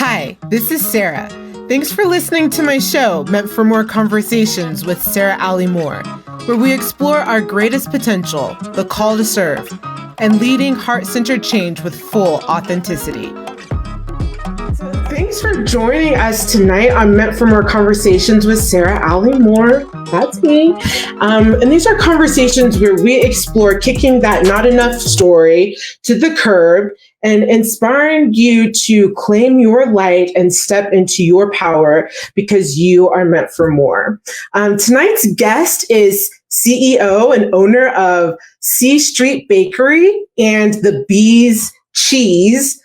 Hi, this is Sarah. Thanks for listening to my show, Meant for More Conversations with Sarah Ali Moore, where we explore our greatest potential, the call to serve, and leading heart-centered change with full authenticity. So thanks for joining us tonight on Meant for More Conversations with Sarah Ali Moore. That's me. And these are conversations where we explore kicking that not enough story to the curb and inspiring you to claim your light and step into your power because you are meant for more. Tonight's guest is CEO and owner of C Street Bakery and the Bees Cheese.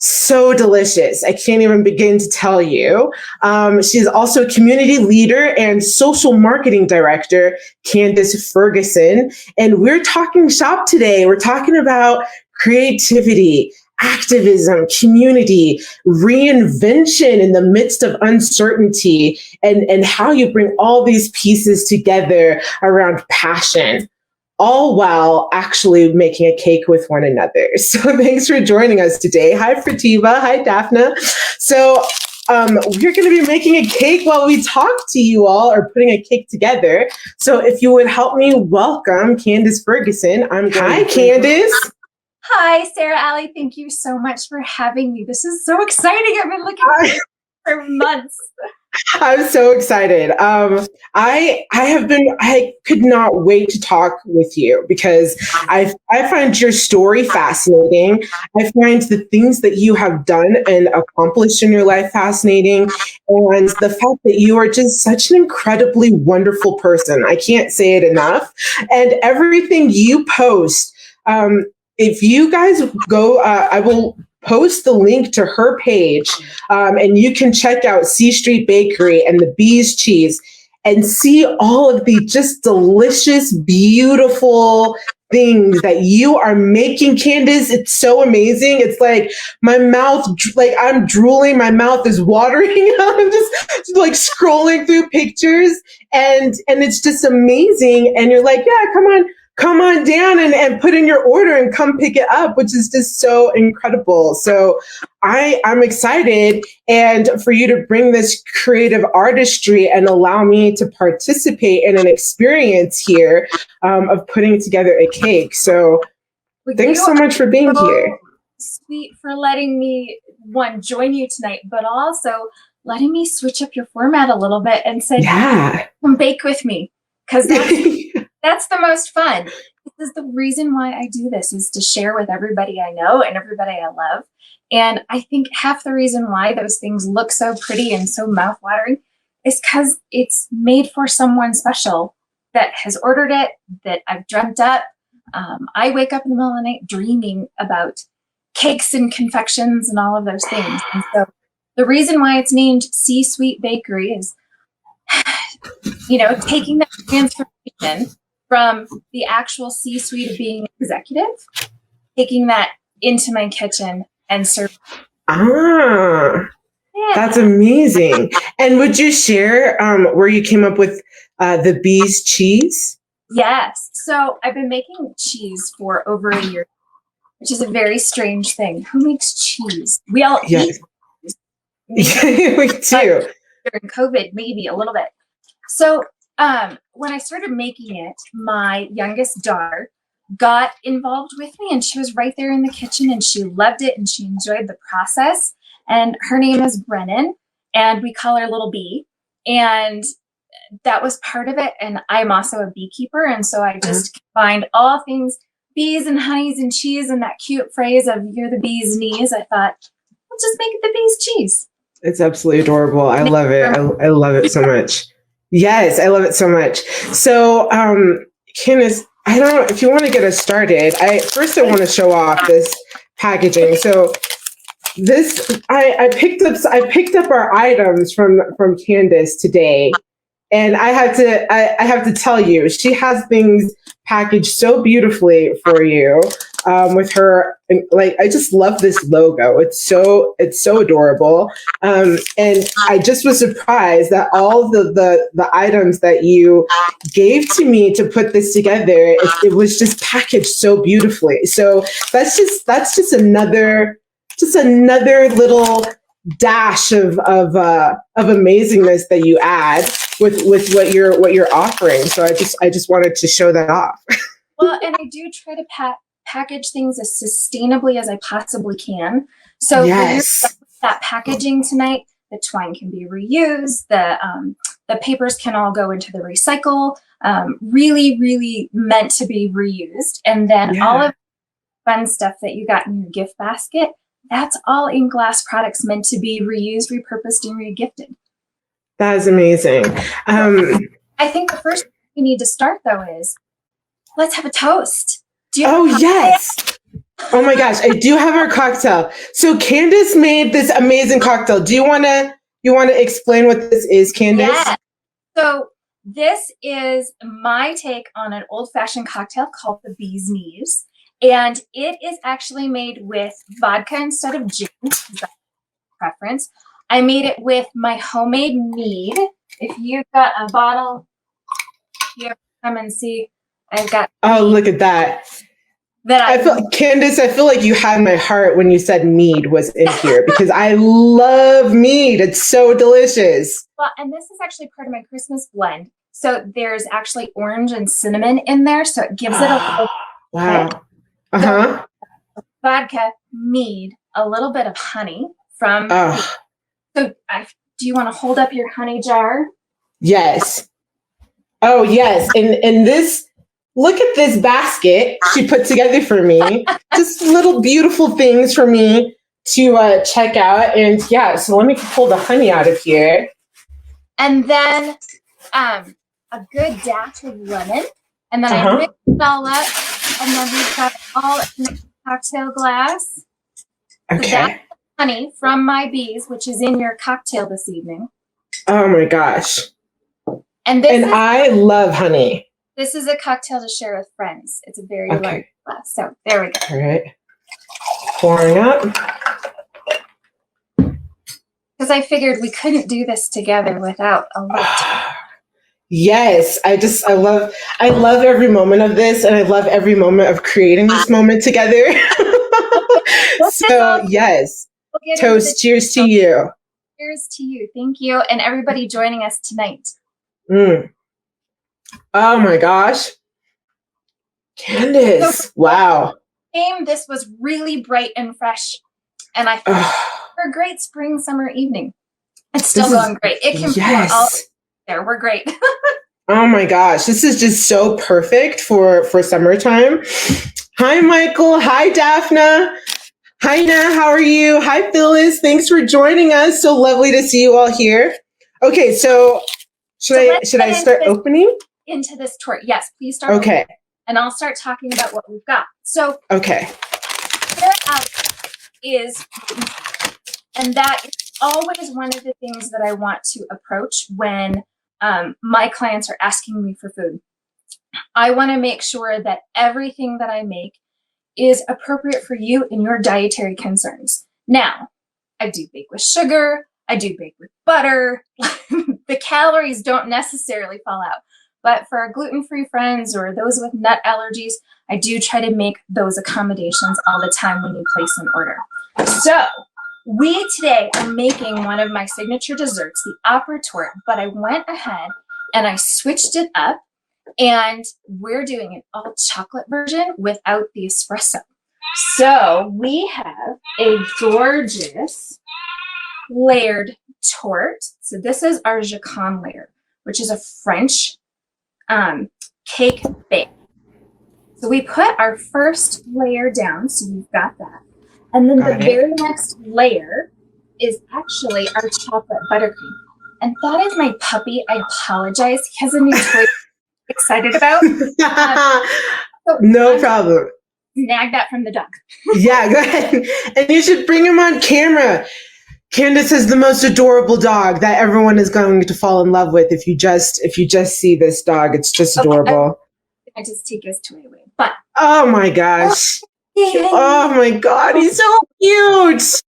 So delicious. I can't even begin to tell you. She is also a community leader and social marketing director, Candice Ferguson. And we're talking shop today. We're talking about creativity, activism, community, reinvention in the midst of uncertainty, and how you bring all these pieces together around passion, all while actually making a cake with one another. So thanks for joining us today. Hi, Prativa. Hi, Daphna. So we're going to be making a cake while we talk to you all, or putting a cake together. So if you would help me welcome Candice Ferguson. Hi, Candice. Hi, Sarah Ali. Thank you so much for having me. This is so exciting. I've been looking for months. I'm so excited. I could not wait to talk with you because I find your story fascinating. I find the things that you have done and accomplished in your life fascinating. And the fact that you are just such an incredibly wonderful person. I can't say it enough. And everything you post, if you guys go, I will post the link to her page, and you can check out C Street Bakery and the Bees Cheese and see all of the just delicious, beautiful things that you are making, Candice. It's so amazing. It's like my mouth, like I'm drooling, my mouth is watering. I'm just like scrolling through pictures, and it's just amazing. And you're like, yeah, come on down and put in your order and come pick it up, which is just so incredible. So I'm excited, and for you to bring this creative artistry and allow me to participate in an experience here of putting together a cake. So thanks so much for being here. Sweet for letting me, join you tonight, but also letting me switch up your format a little bit and say, yeah, come bake with me. Because that's the most fun. This is the reason why I do this, is to share with everybody I know and everybody I love. And I think half the reason why those things look so pretty and so mouthwatering is because it's made for someone special that has ordered it, that I've dreamt up. I wake up in the middle of the night dreaming about cakes and confections and all of those things. And so the reason why it's named C-Suite Bakery is, taking that transformation from the actual C-suite of being executive, taking that into my kitchen and serving. That's amazing. And would you share where you came up with the Bees Cheese? Yes. So I've been making cheese for over a year, which is a very strange thing. Who makes cheese? We all eat cheese. Yeah, we do. During COVID, maybe a little bit. So when I started making it, my youngest daughter got involved with me, and she was right there in the kitchen, and she loved it, and she enjoyed the process. And her name is Brennan, and we call her Little Bee. And that was part of it. And I'm also a beekeeper. And so I just combined all things bees and honeys and cheese, and that cute phrase of "you're the bee's knees." I thought, I'll just make it the bee's cheese. It's absolutely adorable. I love it. I love it so much. Yes, I love it so much. So, Candice, I don't know if you want to get us started. I want to show off this packaging. So this, I picked up our items from Candice today, and I have to tell you, she has things packaged so beautifully for you. With her, like, I just love this logo. It's so adorable. And I just was surprised that all the items that you gave to me to put this together, it was just packaged so beautifully. So that's just another little dash of amazingness that you add with what you're offering. So I just wanted to show that off. Well, and I do try to package things as sustainably as I possibly can. So yes, for that packaging tonight, the twine can be reused. The papers can all go into the recycle. Really, really meant to be reused. And then all of the fun stuff that you got in your gift basket, that's all in glass products meant to be reused, repurposed, and regifted. That is amazing. I think the first thing we need to start, though, is let's have a toast. Yes. Oh my gosh, I do have our cocktail. So Candice made this amazing cocktail. Do you want to explain what this is, Candice? Yeah. So this is my take on an old-fashioned cocktail called the Bee's Knees. And it is actually made with vodka instead of gin. That's my preference. I made it with my homemade mead. If you've got a bottle, here, come and see. I've got. Oh, look at that. Candice, I feel like you had my heart when you said mead was in here because I love mead. It's so delicious. Well, and this is actually part of my Christmas blend. So there's actually orange and cinnamon in there. So it gives it a little wow. So, vodka, mead, a little bit of honey from. So do you want to hold up your honey jar? Yes. Oh, yes. And this, look at this basket she put together for me. Just little beautiful things for me to check out. And yeah, so let me pull the honey out of here. And then a good dash of lemon. And then I mix it all up. And then we've got all in a cocktail glass. Okay. So that's honey from my bees, which is in your cocktail this evening. Oh my gosh. And I love honey. This is a cocktail to share with friends. It's a very large glass. So there we go. All right. Pouring up. Because I figured we couldn't do this together without a lot. Yes, I love every moment of this, and I love every moment of creating this moment together. So yes, toast, cheers to you. Cheers to you. Thank you. And everybody joining us tonight. Oh my gosh. Candice, wow. This was really bright and fresh. And I thought for a great spring, summer evening. It's still going great. It can pour all there. We're great. Oh my gosh. This is just so perfect for summertime. Hi, Michael. Hi, Daphna. Hi, Na. How are you? Hi, Phyllis. Thanks for joining us. So lovely to see you all here. Okay, so should I start opening? Into this tour. Yes, please start. Okay. Opening, and I'll start talking about what we've got. So okay. Is, and that is always one of the things that I want to approach when my clients are asking me for food. I want to make sure that everything that I make is appropriate for you and your dietary concerns. Now, I do bake with sugar. I do bake with butter. The calories don't necessarily fall out. But for our gluten-free friends or those with nut allergies, I do try to make those accommodations all the time when you place an order. So we today are making one of my signature desserts, the opera tort, but I went ahead and I switched it up, and we're doing an all chocolate version without the espresso. So we have a gorgeous layered tort. So this is our Jacon layer, which is a French cake bake. So we put our first layer down, so we've got that. And then the very next layer is actually our chocolate buttercream. And that is my puppy. I apologize. He has a new toy excited about. So no problem. Snag that from the dog. Yeah, go ahead. And you should bring him on camera. Candice is the most adorable dog that everyone is going to fall in love with. If you just see this dog, it's just adorable. I just take his toy away. But oh my gosh. Oh my God, he's so cute.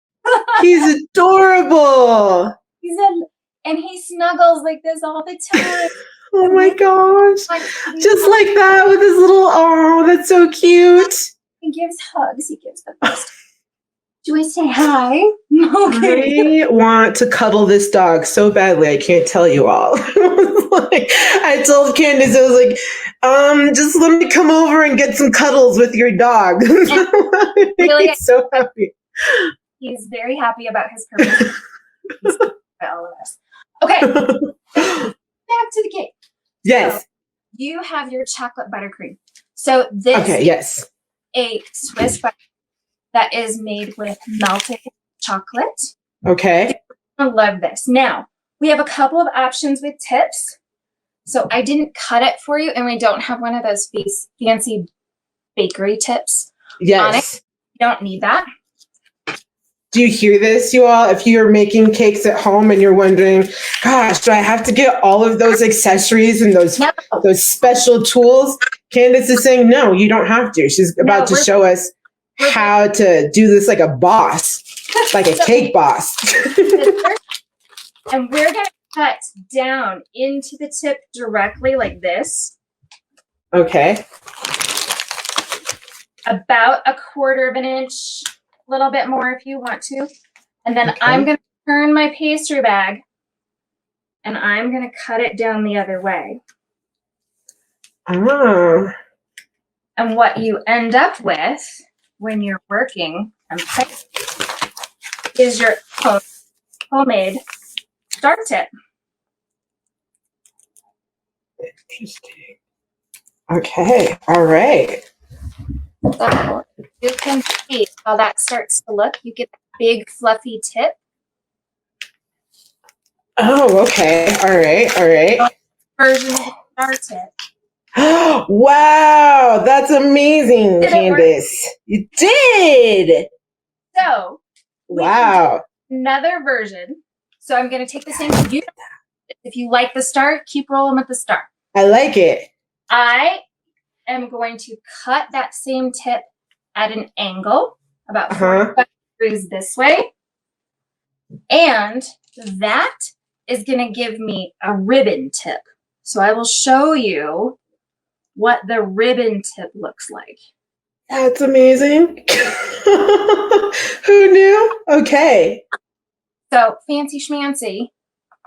He's adorable. And he snuggles like this all the time. Oh my gosh. Just like that with his little, oh, that's so cute. He gives hugs. He gives the best. Do I say hi? Okay. I want to cuddle this dog so badly. I can't tell you all. I told Candice, I was like, just let me come over and get some cuddles with your dog. Really, He's so happy. He's very happy about his purpose. He's all of us. Okay. Back to the cake. Yes. So you have your chocolate buttercream. So this yes. a Swiss butter that is made with melted chocolate. Okay. I love this. Now, we have a couple of options with tips. So I didn't cut it for you, and we don't have one of those fancy bakery tips on it. You don't need that. Do you hear this, you all? If you're making cakes at home and you're wondering, gosh, do I have to get all of those accessories and those special tools? Candice is saying, no, you don't have to. She's about to show us how to do this like a boss, like a cake boss. And we're going to cut down into the tip directly like this. Okay. About 1/4 of an inch, a little bit more if you want to. And then I'm going to turn my pastry bag and I'm going to cut it down the other way. Oh. And what you end up with when you're working and is your homemade star tip. Interesting. Okay. All right. So you can see how that starts to look. You get a big fluffy tip. Oh, okay. All right. All right. Version of the star tip. Wow, that's amazing, Candice. You did. So, wow. Another version. So I'm going to take the same. If you like the star, keep rolling with the star. I like it. I am going to cut that same tip at an angle, about 45 degrees this way. And that is going to give me a ribbon tip. So I will show you what the ribbon tip looks like. That's amazing. Who knew? Okay. So fancy schmancy.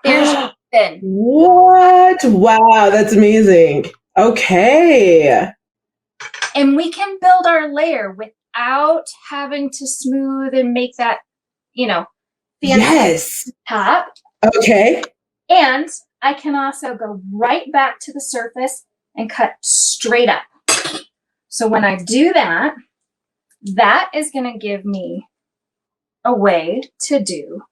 There's your ribbon. What? Wow, that's amazing. Okay. And we can build our layer without having to smooth and make that, fancy top. Okay. And I can also go right back to the surface and cut straight up. So when I do that, that is going to give me a way to do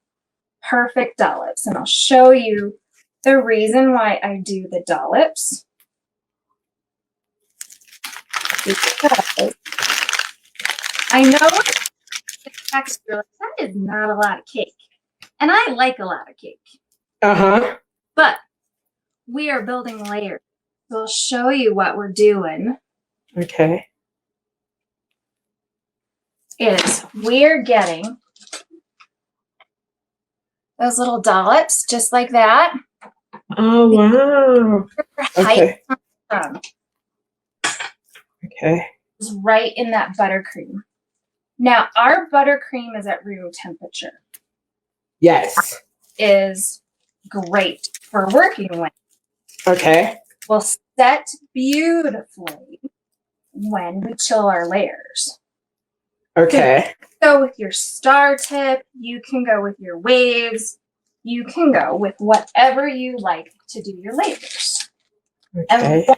perfect dollops. And I'll show you the reason why I do the dollops. Because I know the texture, that is not a lot of cake. And I like a lot of cake. But we are building layers. So I'll show you what we're doing. Okay. Is we're getting those little dollops just like that. Oh, wow. Okay. Okay. Is right in that buttercream. Now, our buttercream is at room temperature. Yes. Is great for working with. Okay. Will set beautifully when we chill our layers. Okay. Go with your star tip. You can go with your waves. You can go with whatever you like to do your layers. Okay. And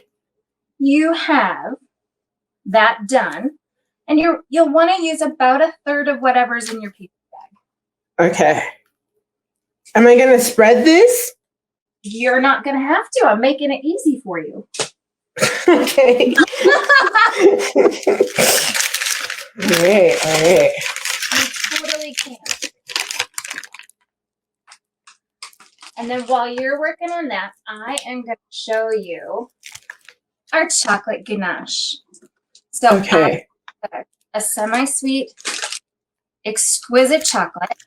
you have that done, and you'll want to use about 1/3 of whatever's in your paper bag. Okay. Am I going to spread this? You're not going to have to. I'm making it easy for you. Okay. All right. All right. You totally can. And then while you're working on that, I am going to show you our chocolate ganache. So okay. A semi-sweet, exquisite chocolate.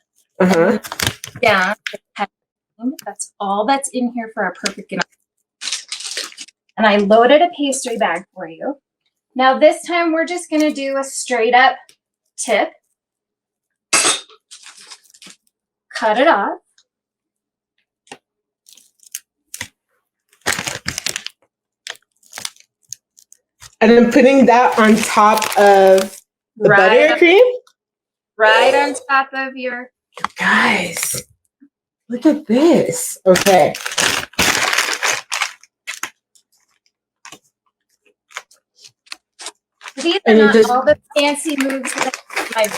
Down. That's all that's in here for our perfect ganache. And I loaded a pastry bag for you. Now this time we're just going to do a straight up tip. cut it off. And then putting that on top of the buttercream? Right on top of your... Guys, look at this. Okay. These are not all the fancy moves that I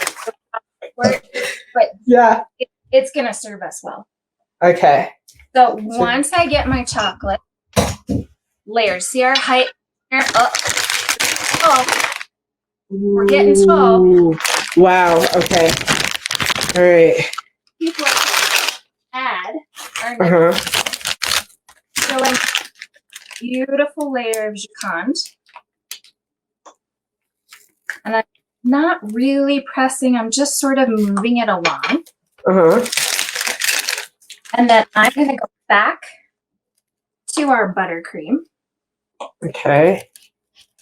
work, but yeah, it's going to serve us well. Okay. So once I get my chocolate layers, see our height? Oh, we're getting tall. Wow. Okay. All right. People add our next beautiful layer of jacquard. And I'm not really pressing, I'm just sort of moving it along. And then I'm going to go back to our buttercream. Okay.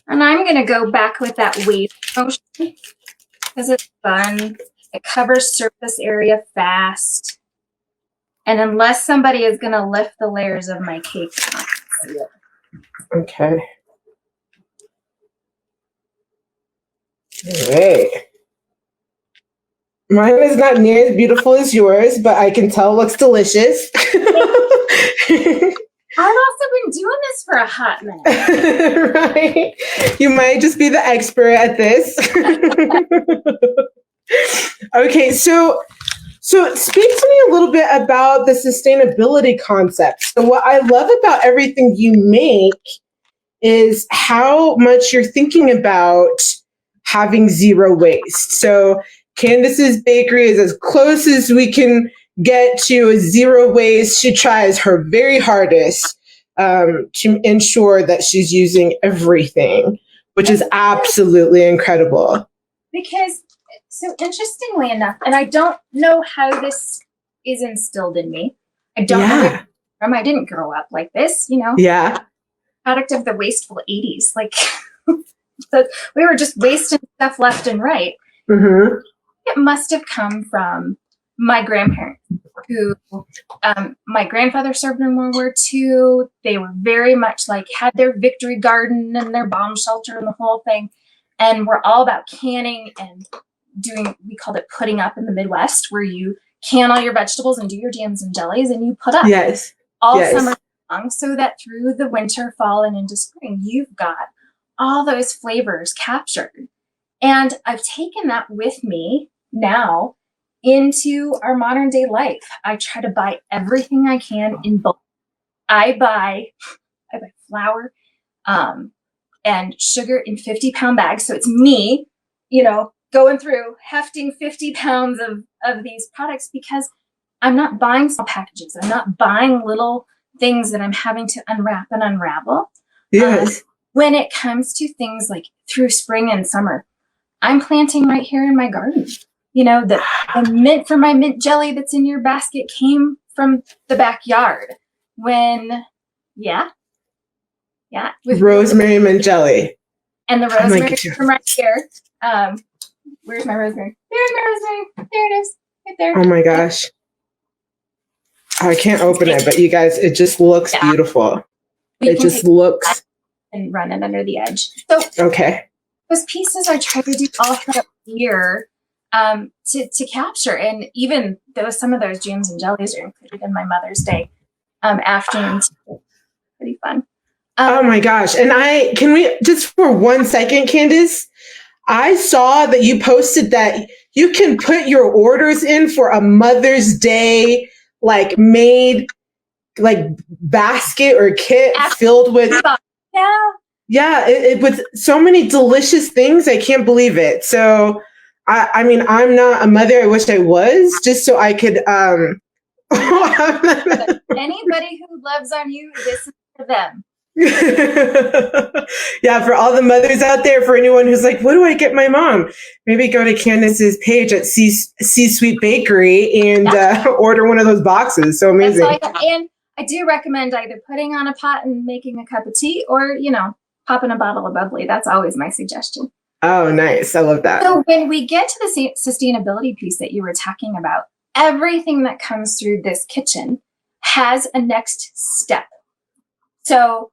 And I'm going to go back with that wave motion because it's fun. It covers surface area fast. And unless somebody is going to lift the layers of my cake. Okay. All right. Mine is not near as beautiful as yours, but I can tell it looks delicious. I've also been doing this for a hot minute. Right. You might just be the expert at this. Okay, so speak to me a little bit about the sustainability concept. So what I love about everything you make is how much you're thinking about having zero waste. So Candice's bakery is as close as we can get to a zero waste. She tries her very hardest to ensure that she's using everything, which is absolutely incredible. Because, so interestingly enough, and I don't know how this is instilled in me. I don't know where from. I didn't grow up like this, you know. Yeah. Product of the wasteful 80s. Like, so we were just wasting stuff left and right. Mm-hmm. It must have come from my grandparents, who my grandfather served in World War II. They were very much like had their victory garden and their bomb shelter and the whole thing. And we're all about canning and doing, we called it putting up in the Midwest, where you can all your vegetables and do your jams and jellies and you put up all summer long, so that through the winter, fall, and into spring, you've got all those flavors captured. And I've taken that with me now into our modern day life. I try to buy everything I can in bulk. I buy flour and sugar in 50-pound bags. So it's me, you know, going through hefting 50 pounds of these products, because I'm not buying small packages. I'm not buying little things that I'm having to unwrap and unravel. Yes. When it comes to things like through spring and summer, I'm planting right here in my garden. You know, the mint for my mint jelly that's in your basket came from the backyard. With rosemary mint jelly. And the rosemary from right here. Where's my rosemary? There's my rosemary. There it is. Right there. Oh my gosh. I can't open it, but you guys, it just looks beautiful. It just looks. And run it under the edge. So those pieces I try to do all throughout the year to capture. And even though some of those jams and jellies are included in my Mother's Day afternoon. Pretty fun. Oh my gosh. And can we just for 1 second, Candice, I saw that you posted that you can put your orders in for a Mother's Day, like made like basket or kit filled with. Yeah, it with so many delicious things. I can't believe it. So, I mean, I'm not a mother. I wish I was, just so I could. Anybody who loves on you, this is for them. Yeah, for all the mothers out there, for anyone who's like, what do I get my mom? Maybe go to Candice's page at C-Suite Bakery and order one of those boxes. So amazing. And I do recommend either putting on a pot and making a cup of tea, or, you know, popping a bottle of bubbly. That's always my suggestion. Oh, nice. I love that. So when we get to the sustainability piece that you were talking about, everything that comes through this kitchen has a next step. So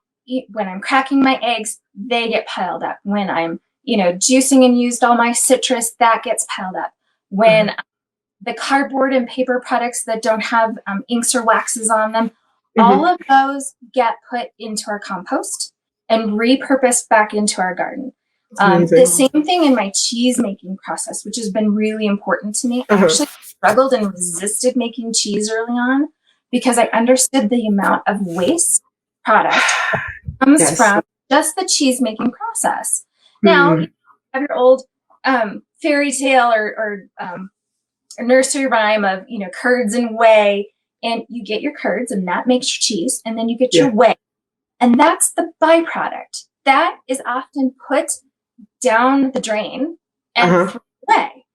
when I'm cracking my eggs, they get piled up. When I'm, juicing and used all my citrus, that gets piled up. When the cardboard and paper products that don't have inks or waxes on them, all of those get put into our compost and repurposed back into our garden. The same thing in my cheese making process, which has been really important to me. I actually struggled and resisted making cheese early on because I understood the amount of waste product comes from just the cheese making process. Now, you have your old fairy tale or nursery rhyme of, curds and whey, and you get your curds and that makes your cheese, and then you get your whey, and that's the byproduct that is often put down the drain and thrown away.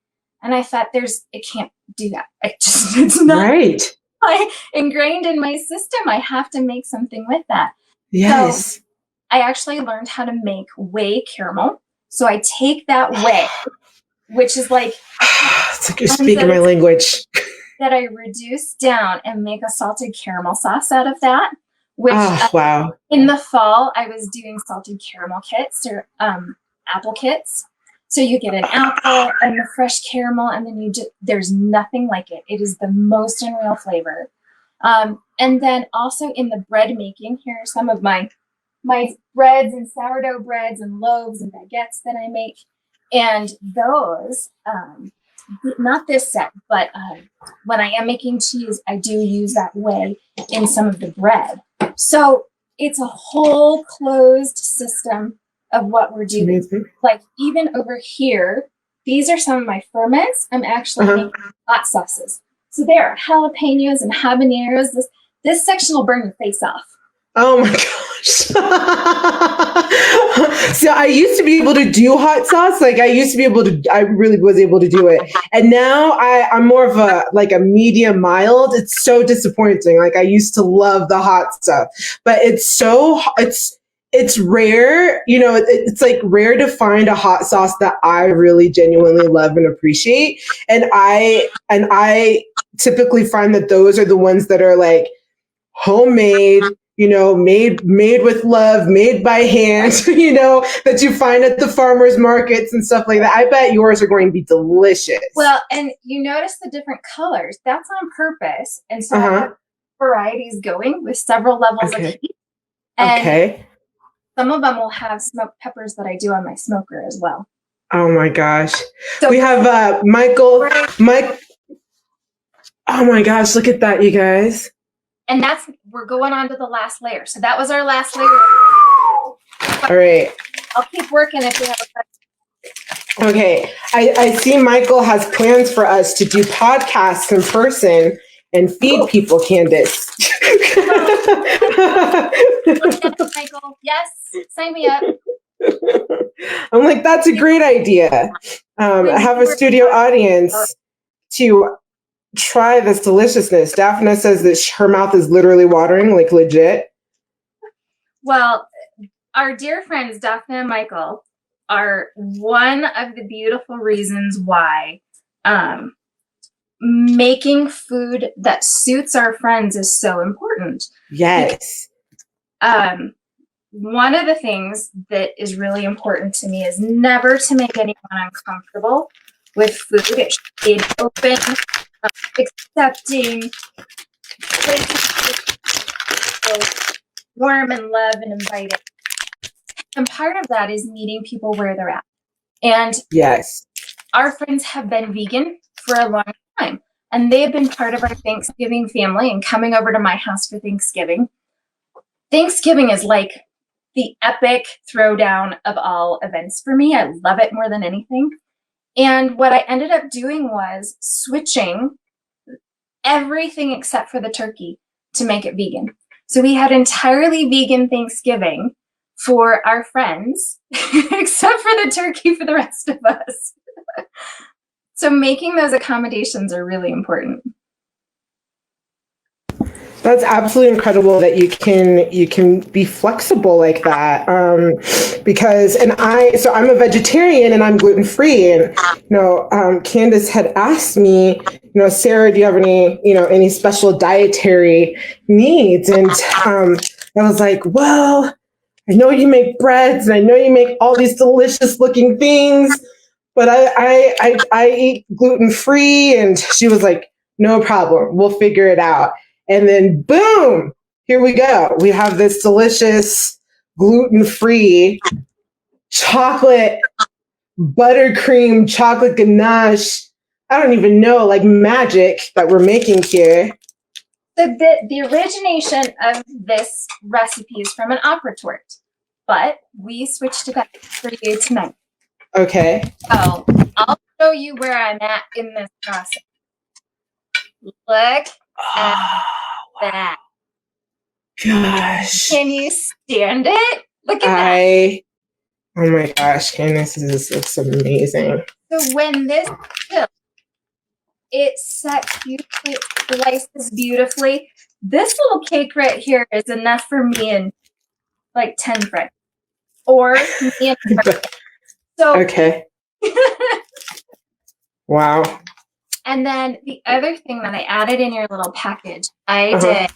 And I thought it can't do that. It's not right. Ingrained in my system. I have to make something with that. Yes. So I actually learned how to make whey caramel. So I take that whey, which is like it's like you're speaking my language, that I reduce down and make a salted caramel sauce out of that. Which in the fall I was doing salted caramel kits or apple kits. So you get an apple and the fresh caramel, and then there's nothing like it. It is the most unreal flavor. And then also in the bread making, here are some of my breads and sourdough breads and loaves and baguettes that I make. And those, not this set, but when I am making cheese, I do use that whey in some of the bread. So it's a whole closed system of what we're doing. Amazing. Like even over here, these are some of my ferments. I'm actually making hot sauces. So there are jalapenos and habaneros. This section will burn your face off. Oh my gosh. So I used to be able to do hot sauce. Like I really was able to do it. And now I'm more of a medium mild. It's so disappointing. Like I used to love the hot stuff, but it's rare, it's like rare to find a hot sauce that I really genuinely love and appreciate. And I typically find that those are the ones that are like homemade, made with love, made by hand, that you find at the farmers markets and stuff like that. I bet yours are going to be delicious. Well, and you notice the different colors. That's on purpose. And so I have varieties going with several levels of heat. And some of them will have smoked peppers that I do on my smoker as well. Oh my gosh. So we have Michael. Oh my gosh, look at that, you guys. And we're going on to the last layer. So that was our last layer. All right. I'll keep working if you have a question. Okay. I see Michael has plans for us to do podcasts in person and feed people, Candice. Michael, yes, sign me up. I'm like, that's a great idea. I have a studio audience to try this deliciousness. Daphne says that her mouth is literally watering, like legit. Well, our dear friends, Daphne and Michael, are one of the beautiful reasons why making food that suits our friends is so important. Yes. One of the things that is really important to me is never to make anyone uncomfortable with food. It should be open, accepting, warm and love and inviting. And part of that is meeting people where they're at. And yes, our friends have been vegan for a long time, and they have been part of our Thanksgiving family and coming over to my house for Thanksgiving. Thanksgiving is like the epic throwdown of all events for me. I love it more than anything. And what I ended up doing was switching everything except for the turkey to make it vegan. So we had entirely vegan Thanksgiving for our friends, except for the turkey for the rest of us. So making those accommodations are really important. That's absolutely incredible that you can be flexible like that. Because I'm a vegetarian and I'm gluten free, and Candice had asked me, Sarah, do you have any special dietary needs? And I was like, well, I know you make breads and I know you make all these delicious looking things, but I eat gluten free. And she was like, no problem, we'll figure it out. And then boom, here we go. We have this delicious gluten-free chocolate buttercream chocolate ganache. I don't even know, like magic that we're making here. So the origination of this recipe is from an opera tort, but we switched it up for you tonight. Okay. So I'll show you where I'm at in this process. Look at that. Gosh. Can you stand it? Look at that. Oh my gosh, Candice, this looks amazing. So when this fills, it sets beautifully, it slices beautifully. This little cake right here is enough for me and like 10 friends. Or me and friends. So okay. Wow. And then the other thing that I added in your little package, I did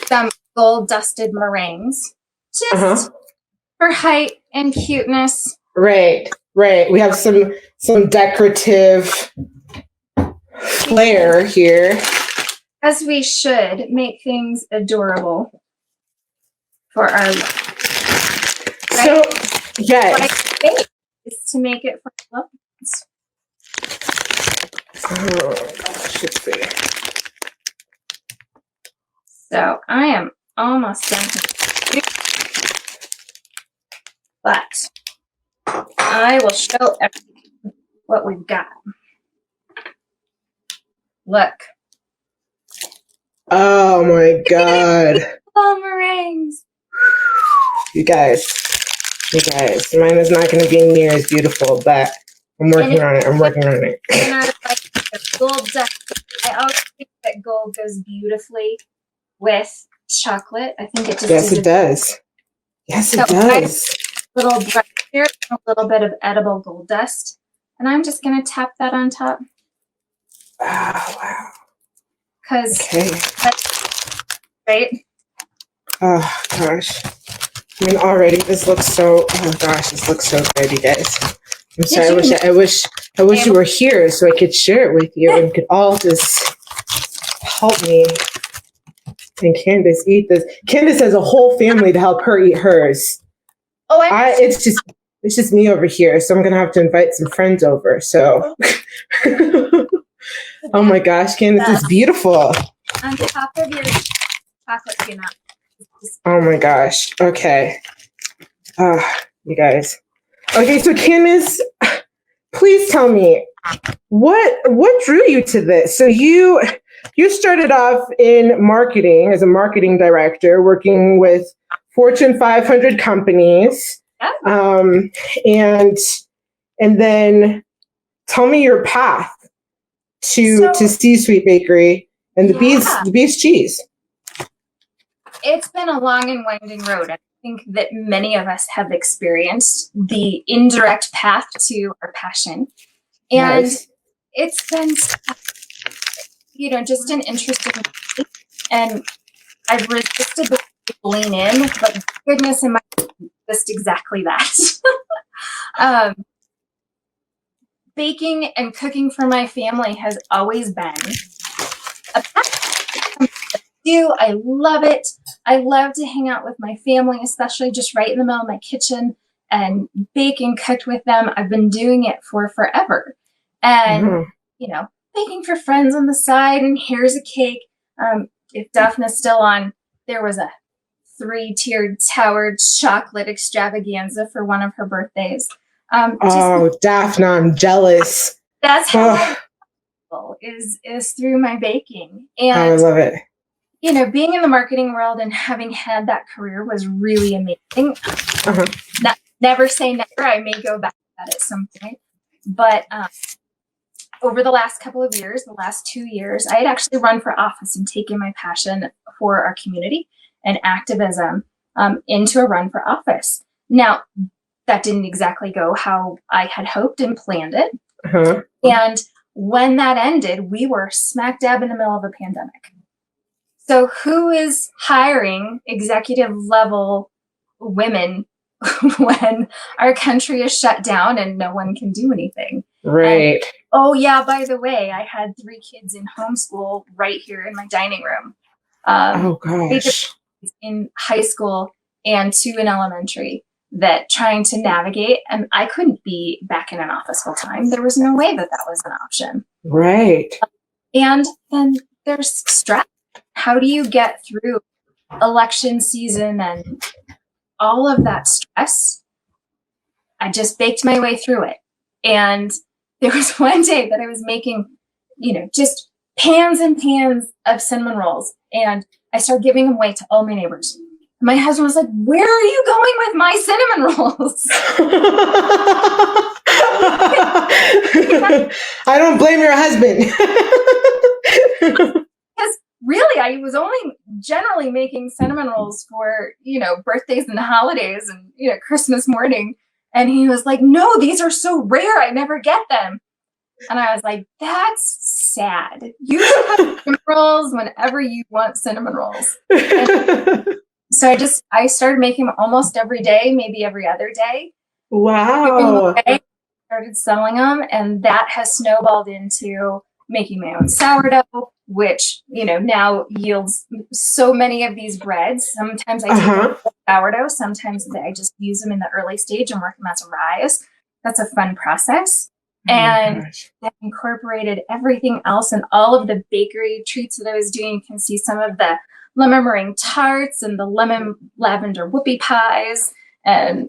some gold dusted meringues, just for height and cuteness. Right. We have some decorative flair here. As we should make things adorable for our look. Right? So, yes. What I bake is to make it for loved ones. Oh, gosh, let's see. So I am almost done here. But I will show everyone what we've got. Look. Oh my God. Oh, meringues. You guys, mine is not going to be near as beautiful, but I'm working on it. And I like the gold dust. I always think that gold goes beautifully with chocolate. I think it just Yes, it does. Yes, it does. A little brush here, a little bit of edible gold dust, and I'm just going to tap that on top. Wow. Because, right? Oh gosh. I mean, already this looks so. Oh gosh, this looks so good, you guys. I'm sorry. I wish you were here so I could share it with you and could all just help me and Candice eat this. Candice has a whole family to help her eat hers. Oh, it's just me over here, so I'm gonna have to invite some friends over. So, oh my gosh, Candice is beautiful. On top of your chocolate peanut. Oh my gosh. Okay. You guys. Okay, so Candice, please tell me what drew you to this? So you started off in marketing as a marketing director, working with Fortune 500 companies. And then tell me your path to C-Suite Bakery and the Beast Cheese. It's been a long and winding road. I think that many of us have experienced the indirect path to our passion. And it's been, just an interesting, and I've resisted the lean in, but goodness, am I just exactly that. Baking and cooking for my family has always been a passion. I love it. I love to hang out with my family, especially just right in the middle of my kitchen and bake and cook with them. I've been doing it for forever. And, baking for friends on the side, and here's a cake. If Daphne's still on, there was a 3-tiered towered chocolate extravaganza for one of her birthdays. Daphne, I'm jealous. That's how is through my baking. And I love it. Being in the marketing world and having had that career was really amazing. Never say never. I may go back to that at some point. But over the last couple of years, the last 2 years, I had actually run for office and taken my passion for our community and activism into a run for office. Now, that didn't exactly go how I had hoped and planned it. Uh-huh. And when that ended, we were smack dab in the middle of a pandemic. So who is hiring executive level women when our country is shut down and no one can do anything? Right. And, oh yeah, by the way, I had 3 kids in homeschool right here in my dining room. Oh gosh. In high school and 2 in elementary, that trying to navigate, and I couldn't be back in an office full time. There was no way that was an option. Right. And then there's stress. How do you get through election season and all of that stress? I just baked my way through it. And there was one day that I was making, just pans and pans of cinnamon rolls. And I started giving them away to all my neighbors. My husband was like, "Where are you going with my cinnamon rolls?" I don't blame your husband. Because really, I was only generally making cinnamon rolls for, birthdays and holidays and, Christmas morning. And he was like, "No, these are so rare. I never get them." And I was like, "That's sad. You should have cinnamon rolls whenever you want cinnamon rolls." So I started making them almost every day, maybe every other day. Wow. Started selling them, and that has snowballed into making my own sourdough, which, now yields so many of these breads. Sometimes I take sourdough. Sometimes I just use them in the early stage and work them as a rise. That's a fun process. And I incorporated everything else and all of the bakery treats that I was doing. You can see some of the lemon meringue tarts and the lemon lavender whoopie pies, and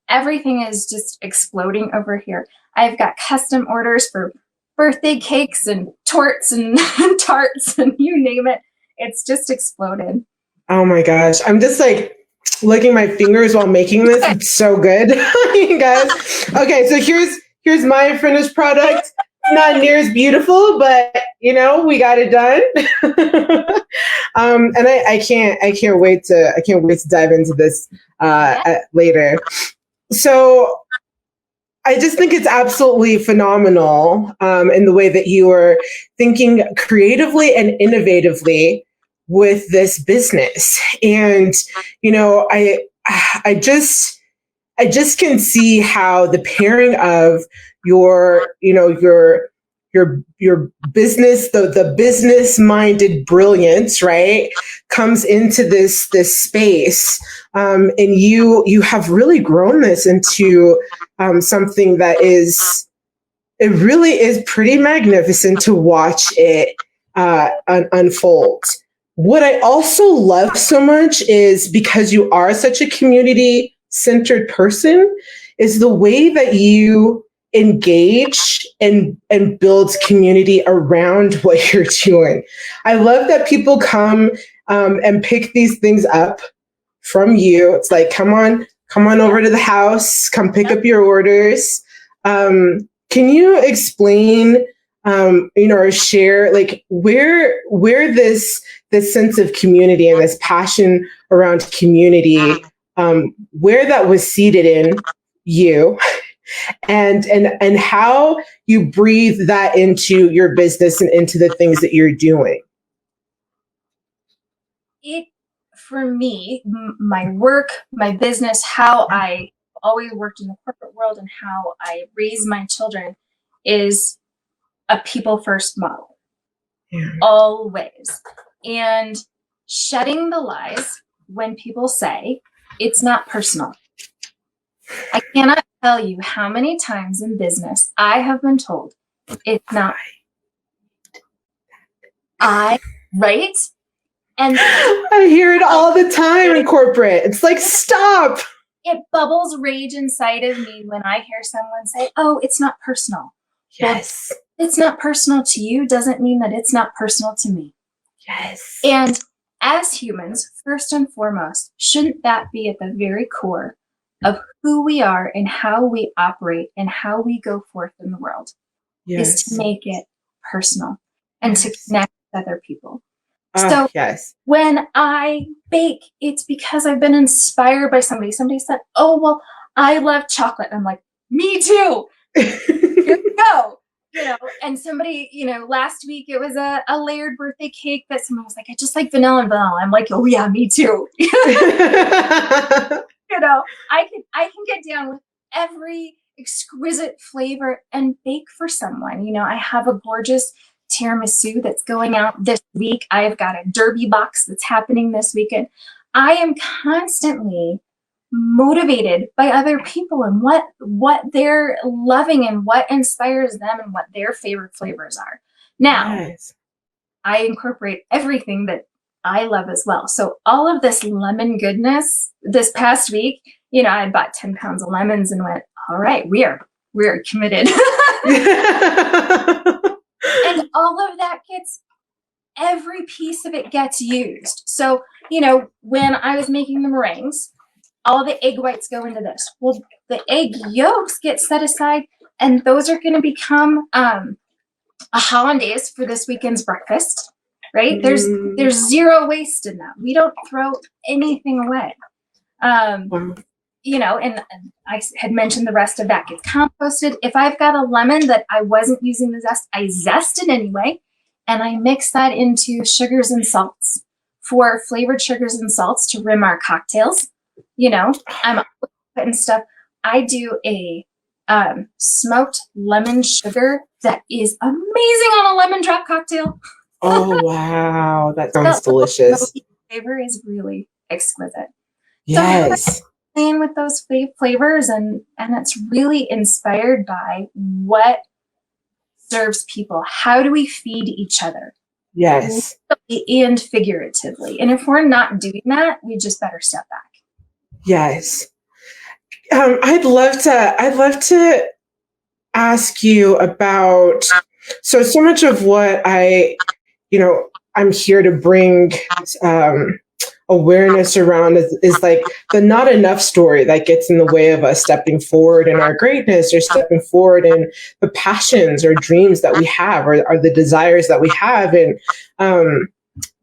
everything is just exploding over here. I've got custom orders for birthday cakes and torts and tarts and you name it. It's just exploded. Oh my gosh. I'm just like licking my fingers while making this. It's so good. You guys. Okay, so here's my finished product. Not near as beautiful, but we got it done. And I can't wait to dive into this later. So I just think it's absolutely phenomenal in the way that you are thinking creatively and innovatively with this business. And I just can see how the pairing of your business, the business minded brilliance, right, comes into this space, and you have really grown this into something that it really is pretty magnificent to watch it unfold. What I also love so much is, because you are such a community centered person, is the way that you engage and build community around what you're doing. I love that people come and pick these things up from you. It's like, come on over to the house, come pick up your orders. Can you explain, or share like where this sense of community and this passion around community, where that was seated in you? And how you breathe that into your business and into the things that you're doing? For me, my work, my business, how I always worked in the corporate world and how I raise my children is a people first model. Yeah. Always. And shutting the lies when people say it's not personal. I cannot tell you how many times in business I have been told it's not right? And I hear it all the time in corporate. It's like, stop. It bubbles rage inside of me when I hear someone say, "Oh, it's not personal." Yes. Well, it's not personal to you doesn't mean that it's not personal to me. Yes. And as humans, first and foremost, shouldn't that be at the very core of who we are and how we operate and how we go forth in the world? is to make it personal and to connect with other people. Oh, So when I bake, it's because I've been inspired by somebody. Somebody said, oh, well, I love chocolate. I'm like, me too. Here we go. And somebody, last week it was a layered birthday cake that someone was like, I just like vanilla and vanilla. I'm like, oh yeah, me too. I can get down with every exquisite flavor and bake for someone. I have a gorgeous tiramisu that's going out this week. I've got a derby box that's happening this weekend. I am constantly motivated by other people and what they're loving and what inspires them and what their favorite flavors are. Now, I incorporate everything that I love as well. So all of this lemon goodness this past week, I bought 10 pounds of lemons and went, all right, we are committed. And all of that every piece of it gets used. So, when I was making the meringues, all the egg whites go into this. Well, the egg yolks get set aside, and those are going to become a hollandaise for this weekend's breakfast, right? There's zero waste in that. We don't throw anything away. And I had mentioned the rest of that gets composted. If I've got a lemon that I wasn't using the zest, I zest it anyway, and I mix that into sugars and salts for flavored sugars and salts to rim our cocktails. I'm putting stuff. I do a smoked lemon sugar that is amazing on a lemon drop cocktail. Oh, wow. That sounds delicious. The flavor is really exquisite. Yes. So playing with those flavors, and it's really inspired by what serves people. How do we feed each other? Yes. And figuratively. And if we're not doing that, we just better step back. Yes. I'd love to ask you about, so much of what I'm here to bring awareness around is like the not enough story that gets in the way of us stepping forward in our greatness, or stepping forward in the passions or dreams that we have, or the desires that we have. And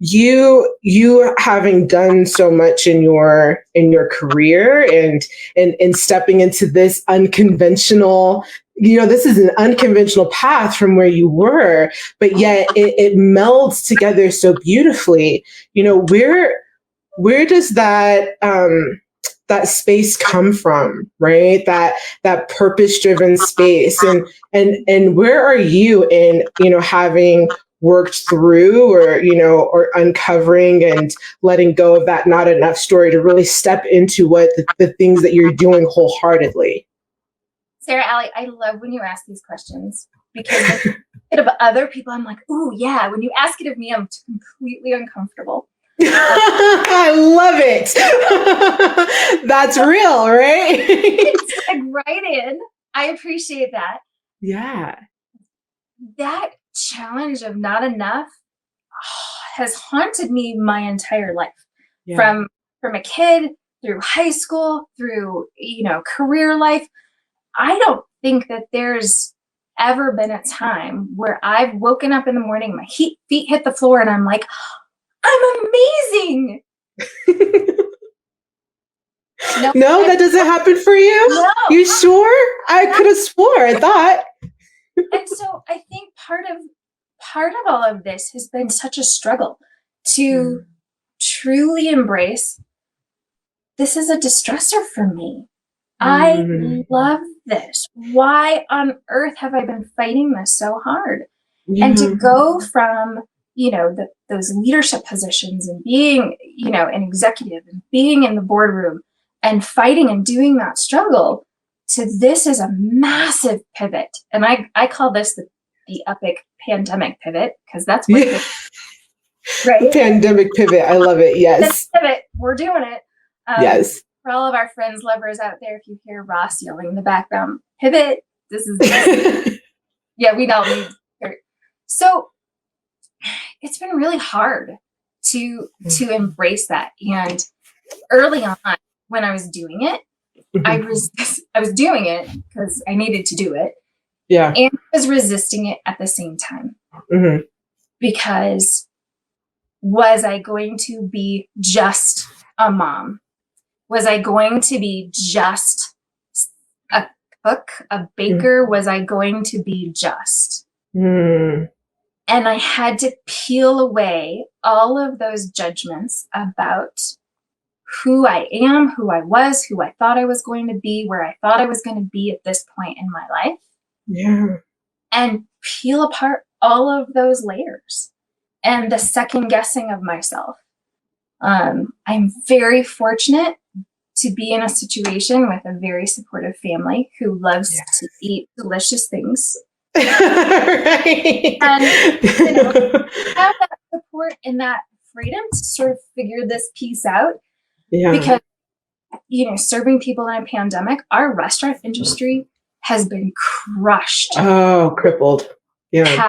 you having done so much in your career and stepping into this unconventional, this is an unconventional path from where you were, but yet it melds together so beautifully. Where does that space come from, right? That purpose-driven space, and where are you in, having worked through, or uncovering and letting go of that not enough story to really step into what the things that you're doing wholeheartedly? Sarah, Allie, I love when you ask these questions, because of other people, I'm like, ooh, yeah. When you ask it of me, I'm completely uncomfortable. I love it. That's real, right? It's like right in. I appreciate that. Yeah. That challenge of not enough has haunted me my entire life. Yeah. From a kid, through high school, through, career life. I don't think that there's ever been a time where I've woken up in the morning, my feet hit the floor, and I'm like, I'm amazing. No, that doesn't happen for you? No. You sure? I could have swore, I thought. And so I think part of all of this has been such a struggle to truly embrace, this is a distressor for me. I love this. Why on earth have I been fighting this so hard? And to go from, those leadership positions and being, an executive and being in the boardroom and fighting and doing that struggle to this is a massive pivot. And I call this the epic pandemic pivot, because that's what it is. Right? Pandemic pivot. I love it. Yes. Pivot. We're doing it. Yes. For all of our friends, lovers out there, if you hear Ross yelling in the background, pivot, this is, yeah, we don't need her. So it's been really hard to embrace that. And early on, when I was doing it, I was doing it because I needed to do it. Yeah. And I was resisting it at the same time. Mm-hmm. Because was I going to be just a mom? Was I going to be just a cook, a baker? Was I going to be just? Mm. And I had to peel away all of those judgments about who I am, who I was, who I thought I was going to be, where I thought I was going to be at this point in my life. Yeah. And peel apart all of those layers and the second guessing of myself. I'm very fortunate to be in a situation with a very supportive family who loves to eat delicious things. Right. And, have that support and that freedom to sort of figure this piece out. Yeah. Because, serving people in a pandemic, our restaurant industry has been crushed. Oh, crippled. Yeah.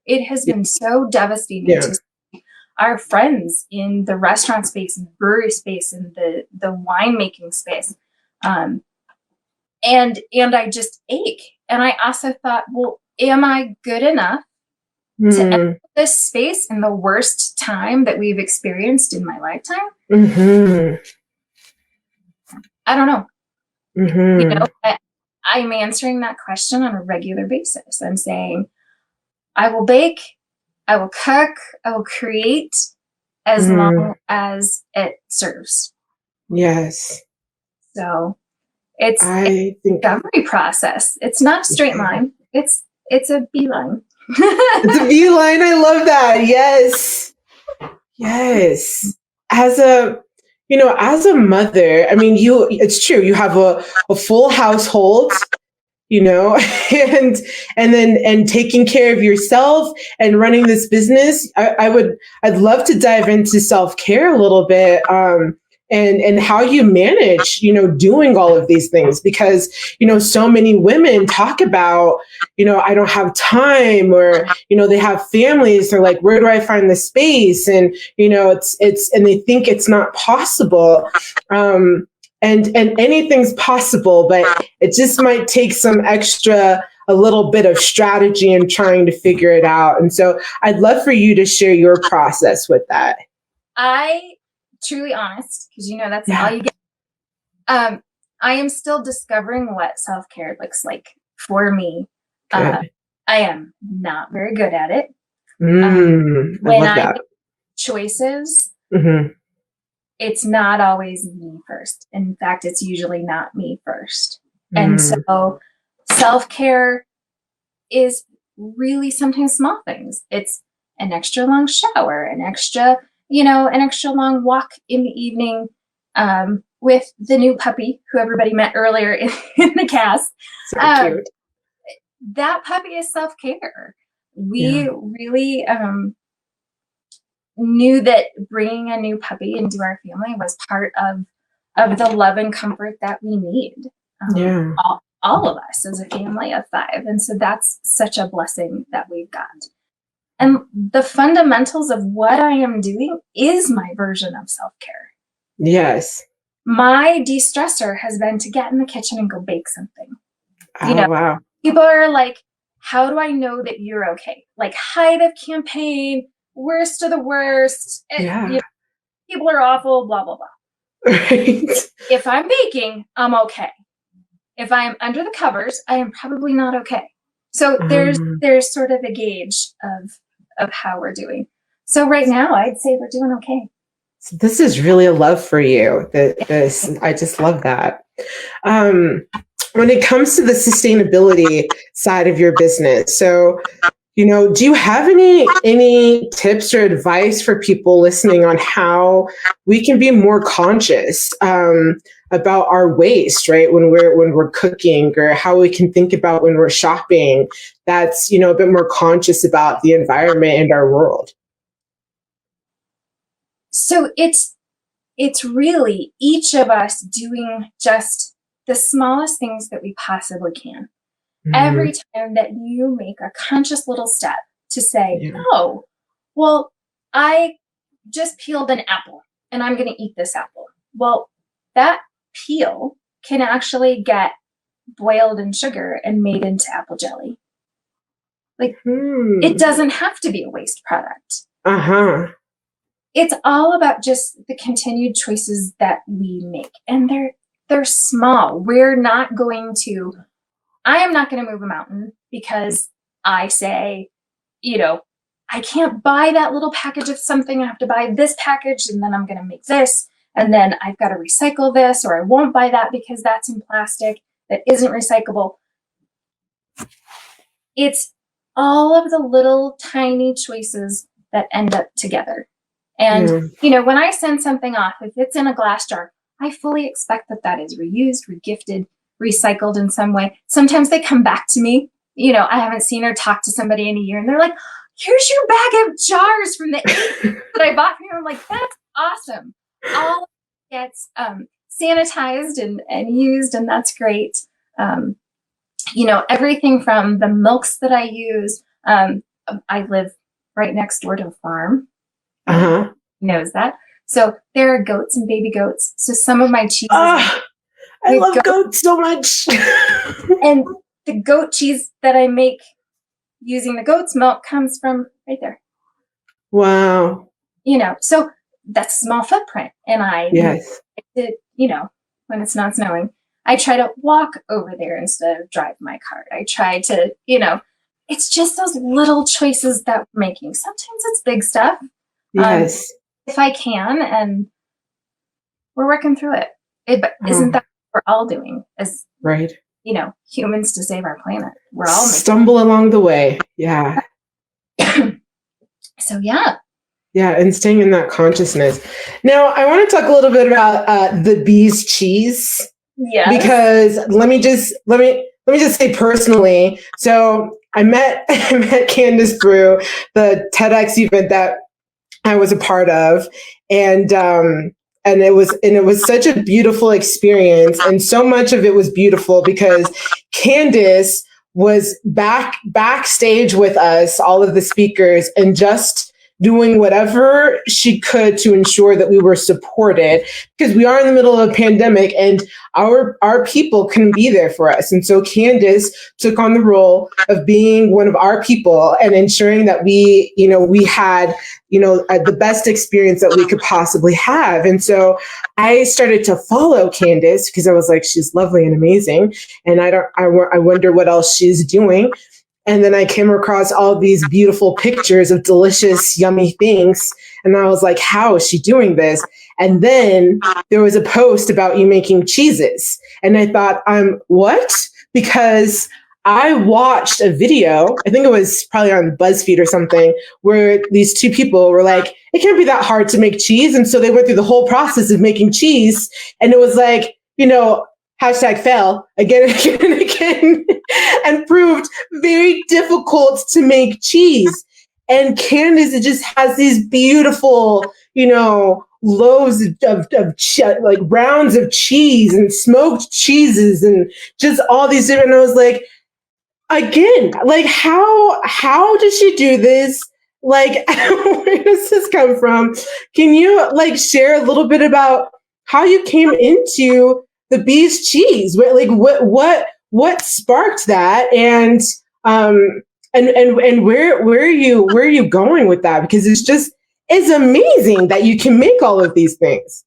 It has been so devastating to see our friends in the restaurant space and the brewery space and the winemaking space. And I just ache. And I also thought, well, am I good enough to enter this space in the worst time that we've experienced in my lifetime? Mm-hmm. I don't know. Mm-hmm. I'm answering that question on a regular basis. I'm saying, I will bake, I will cook, I will create as long as it serves. Yes. So it's a discovery process. It's not a straight line. It's a beeline. It's a beeline. I love that. Yes. Yes. As a mother, I mean, it's true. You have a full household, and then taking care of yourself and running this business. I'd love to dive into self-care a little bit. And how you manage, doing all of these things, because, so many women talk about, I don't have time, or, they have families. They're like, where do I find the space? And, and they think it's not possible. And anything's possible, but it just might take a little bit of strategy in trying to figure it out. And so I'd love for you to share your process with that. Truly honest, because that's all you get. I am still discovering what self-care looks like for me. I am not very good at it. When I make choices, it's not always me first. In fact, it's usually not me first. And so self-care is really sometimes small things. It's an extra long shower, an extra long walk in the evening with the new puppy who everybody met earlier in the cast. So cute. That puppy is self-care. We really knew that bringing a new puppy into our family was part of the love and comfort that we need. All of us as a family of 5. And so that's such a blessing that we've got. And the fundamentals of what I am doing is my version of self-care. Yes. My de-stressor has been to get in the kitchen and go bake something. Wow. People are like, how do I know that you're okay? Like, height of campaign, worst of the worst. People are awful, blah, blah, blah. Right. If I'm baking, I'm okay. If I'm under the covers, I am probably not okay. So there's sort of a gauge of how we're doing. So right now, I'd say we're doing okay. So this is really a love for you. I just love that. When it comes to the sustainability side of your business, so, do you have any tips or advice for people listening on how we can be more conscious about our waste, right? When we're cooking, or how we can think about when we're shopping, that's, a bit more conscious about the environment and our world. So it's really each of us doing just the smallest things that we possibly can. Every time that you make a conscious little step to say, oh, well, I just peeled an apple and I'm going to eat this apple. Well, that peel can actually get boiled in sugar and made into apple jelly. Like, it doesn't have to be a waste product. It's all about just the continued choices that we make. And they're small. I am not going to move a mountain because I say, I can't buy that little package of something. I have to buy this package, and then I'm going to make this. And then I've got to recycle this, or I won't buy that because that's in plastic that isn't recyclable. It's all of the little tiny choices that end up together. And, when I send something off, if it's in a glass jar, I fully expect that is reused, regifted, recycled in some way. Sometimes they come back to me. I haven't seen or talked to somebody in a year, and they're like, here's your bag of jars from the 80s that I bought from you. I'm like, that's awesome. All gets sanitized and used, and that's great. Everything from the milks that I use. I live right next door to a farm. Knows that. So there are goats and baby goats. So some of my cheese. I love goats so much. And the goat cheese that I make using the goat's milk comes from right there. Wow. So that's a small footprint. And I did, when it's not snowing, I try to walk over there instead of drive my car. I try to, it's just those little choices that we're making. Sometimes it's big stuff. Yes. If I can, and we're working through it. But isn't that what we're all doing as right? Humans to save our planet? We're all stumble along the way. Yeah. So yeah. Yeah, and staying in that consciousness. Now, I want to talk a little bit about the bee's cheese. Yeah. Because let me just say personally. So I met Candice through the TEDx event that I was a part of, and it was such a beautiful experience, and so much of it was beautiful because Candice was backstage with us, all of the speakers, and just doing whatever she could to ensure that we were supported, because we are in the middle of a pandemic and our people couldn't be there for us. And so Candice took on the role of being one of our people and ensuring that we had, the best experience that we could possibly have. And so I started to follow Candice because I was like, she's lovely and amazing. And I wonder what else she's doing. And then I came across all these beautiful pictures of delicious, yummy things. And I was like, how is she doing this? And then there was a post about you making cheeses. And I thought, what? Because I watched a video, I think it was probably on BuzzFeed or something, where these two people were like, it can't be that hard to make cheese. And so they went through the whole process of making cheese. And it was like, #fail again and again and again, and proved very difficult to make cheese. And Candice, it just has these beautiful, loaves of like rounds of cheese and smoked cheeses and just all these different. And I was like, again, like how does she do this? Like, where does this come from? Can you share a little bit about how you came into the bee's cheese? What sparked that, and where are you going with that? Because it's amazing that you can make all of these things.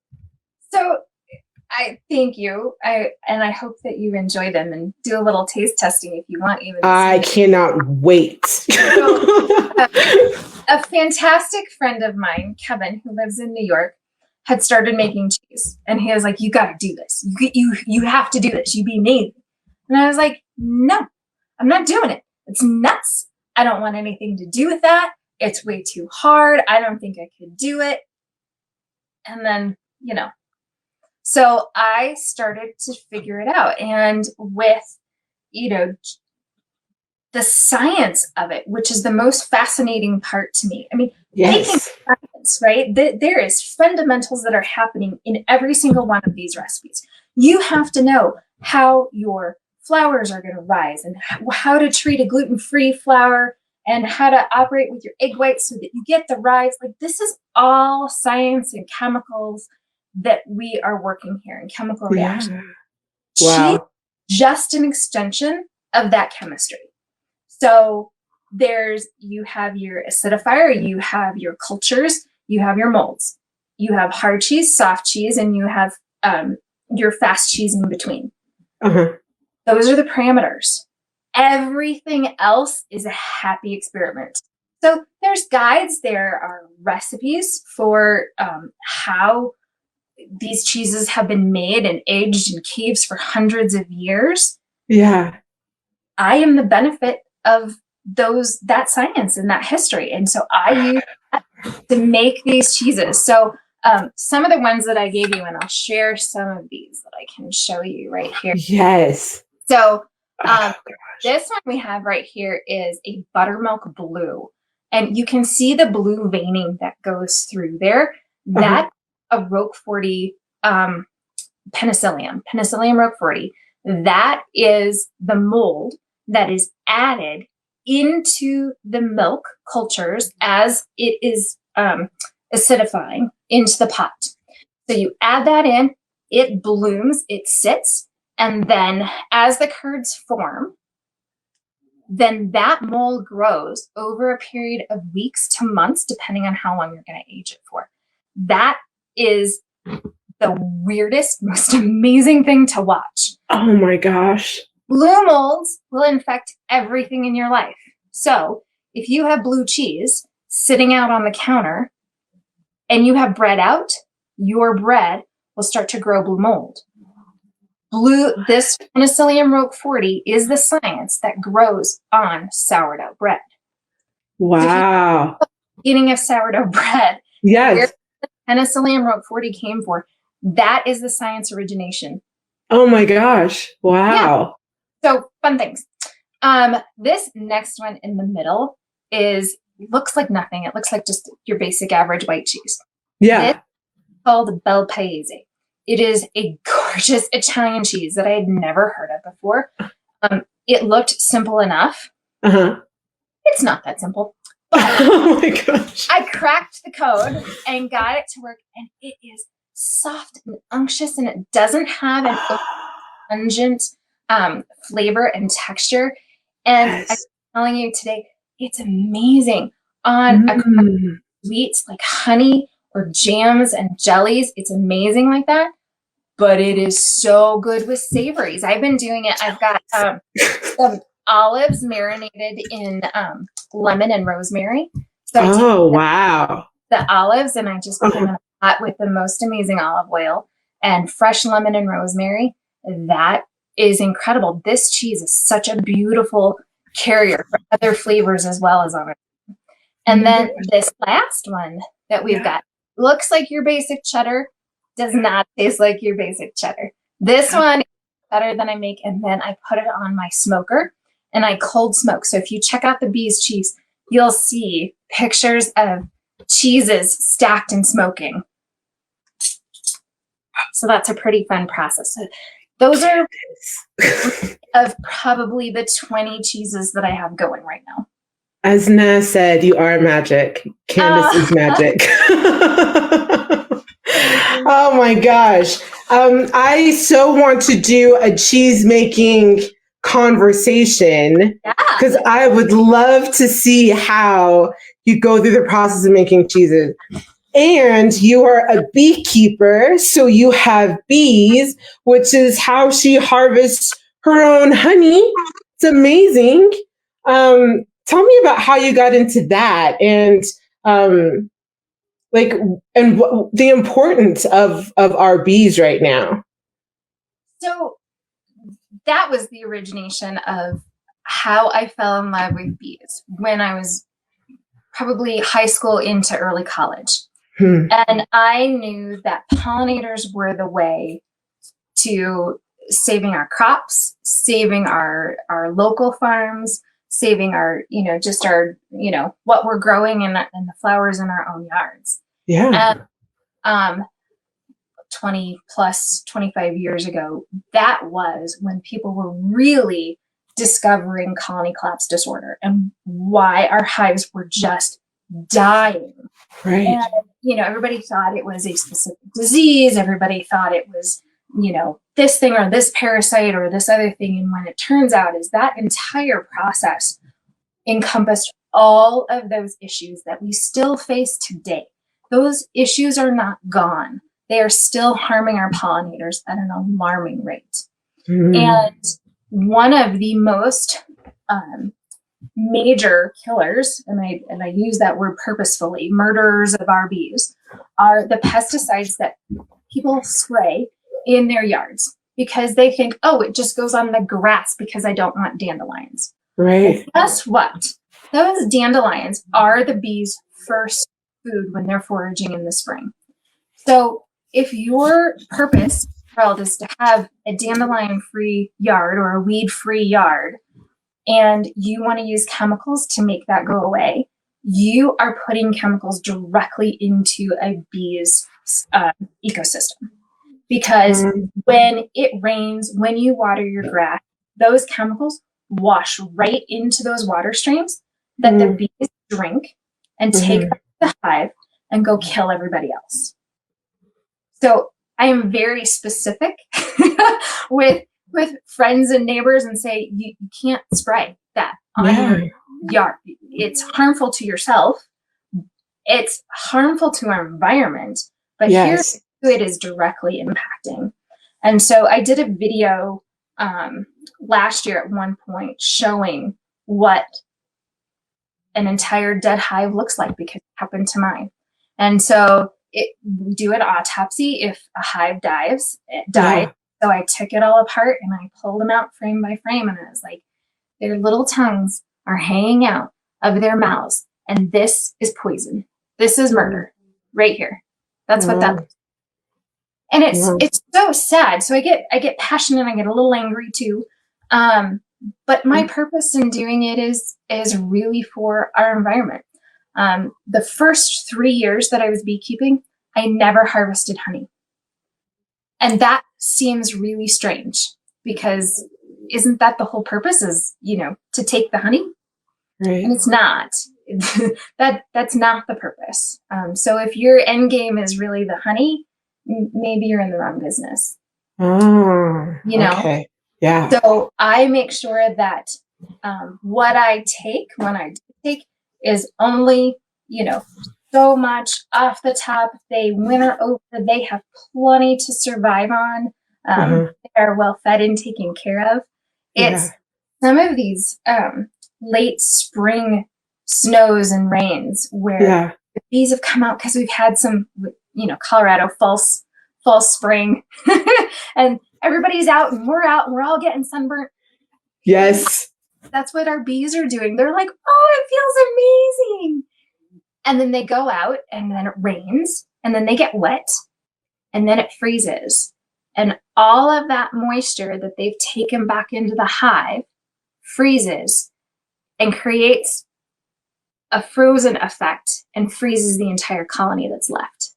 So I thank you. I hope that you enjoy them and do a little taste testing if you want. I cannot wait. So, a fantastic friend of mine, Kevin, who lives in New York, had started making cheese, and he was like, you got to do this. You have to do this. You be amazing. And I was like, no, I'm not doing it. It's nuts. I don't want anything to do with that. It's way too hard. I don't think I could do it. And then, so I started to figure it out. And with, the science of it, which is the most fascinating part to me. I mean, making science, right? There is fundamentals that are happening in every single one of these recipes. You have to know how your flours are going to rise and how to treat a gluten-free flour and how to operate with your egg whites so that you get the rise. Like, this is all science and chemicals that we are working here in chemical reaction. Wow. just an extension of that chemistry. So you have your acidifier, you have your cultures, you have your molds, you have hard cheese, soft cheese, and you have your fast cheese in between. Those are the parameters. Everything else is a happy experiment. So there's guides, there are recipes for how these cheeses have been made and aged in caves for hundreds of years. Yeah. I am the benefit of that science and that history. And so I use that to make these cheeses. So some of the ones that I gave you, and I'll share some of these that I can show you right here. Yes. So this one we have right here is a buttermilk blue. And you can see the blue veining that goes through there. That's a Roquefort Penicillium Roqueforti. That is the mold that is added into the milk cultures as it is acidifying into the pot. So you add that in, it blooms, it sits, and then as the curds form, then that mold grows over a period of weeks to months, depending on how long you're going to age it for. That is the weirdest, most amazing thing to watch. Oh my gosh. Blue molds will infect everything in your life. So if you have blue cheese sitting out on the counter and you have bread out, your bread will start to grow blue mold. This Penicillium Roqueforti is the science that grows on sourdough bread. Wow. Eating of sourdough bread. Yes. Where Penicillium Roqueforti came for. That is the science origination. Oh my gosh. Wow. Yeah. So fun things. This next one in the middle looks like nothing. It looks like just your basic average white cheese. Yeah. It's called Bel Paese. It is a gorgeous Italian cheese that I had never heard of before. It looked simple enough. It's not that simple. But oh my gosh. I cracked the code and got it to work, and it is soft and unctuous, and it doesn't have an pungent flavor and texture. And yes. I'm telling you today, it's amazing on sweets like honey or jams and jellies. It's amazing like that. But it is so good with savories. I've been doing it. I've got some olives marinated in lemon and rosemary. So I wow. The olives, and I just put them in a pot with the most amazing olive oil and fresh lemon and rosemary. That is incredible. This cheese is such a beautiful carrier for other flavors as well as on it. And then this last one that we've got looks like your basic cheddar, does not taste like your basic cheddar. This one is better than I make, and then I put it on my smoker and I cold smoke. So if you check out the Bees cheese, you'll see pictures of cheeses stacked and smoking. So that's a pretty fun process. So those are of probably the 20 cheeses that I have going right now. As Na said, you are magic. Candice is magic. Oh my gosh. I so want to do a cheese making conversation because I would love to see how you go through the process of making cheeses. And you are a beekeeper, so you have bees, which is how she harvests her own honey. It's amazing. Tell me about how you got into that and the importance of our bees right now. So that was the origination of how I fell in love with bees when I was probably high school into early college. And I knew that pollinators were the way to saving our crops, saving our local farms, saving our, just our, what we're growing and the flowers in our own yards. Yeah. And 25 years ago, that was when people were really discovering colony collapse disorder and why our hives were just dying. Right. And, everybody thought it was a specific disease. Everybody thought it was, this thing or this parasite or this other thing. And when it turns out is that entire process encompassed all of those issues that we still face today. Those issues are not gone. They are still harming our pollinators at an alarming rate. And one of the most major killers, and I use that word purposefully, murderers of our bees, are the pesticides that people spray in their yards because they think, oh, it just goes on the grass because I don't want dandelions. Right. And guess what? Those dandelions are the bees' first food when they're foraging in the spring. So if your purpose, world, is to have a dandelion-free yard or a weed-free yard, and you want to use chemicals to make that go away, you are putting chemicals directly into a bee's ecosystem. Because when it rains, when you water your grass, those chemicals wash right into those water streams that the bees drink and take up the hive and go kill everybody else. So I am very specific with friends and neighbors and say, you can't spray that on your yard. It's harmful to yourself. It's harmful to our environment, but here's who it is directly impacting. And so I did a video last year at one point showing what an entire dead hive looks like because it happened to mine. And so we do an autopsy if a hive died. So I took it all apart and I pulled them out frame by frame, and I was like, their little tongues are hanging out of their mouths, and this is poison. This is murder right here. That's what that looks like. And it's so sad. So I get passionate, I get a little angry too. But my purpose in doing it is really for our environment. The first 3 years that I was beekeeping, I never harvested honey. And that seems really strange because isn't that the whole purpose is, to take the honey? Right. And it's not. That's not the purpose. So if your end game is really the honey, maybe you're in the wrong business. Okay. Yeah. So I make sure that what I take when I take is only, so much off the top. They winter over. They have plenty to survive on. They are well fed and taken care of. It's some of these late spring snows and rains where the bees have come out because we've had some, Colorado false spring, and everybody's out and we're out and we're all getting sunburnt. Yes. That's what our bees are doing. They're like, oh, it feels amazing. And then they go out and then it rains and then they get wet and then it freezes. And all of that moisture that they've taken back into the hive freezes and creates a frozen effect and freezes the entire colony that's left.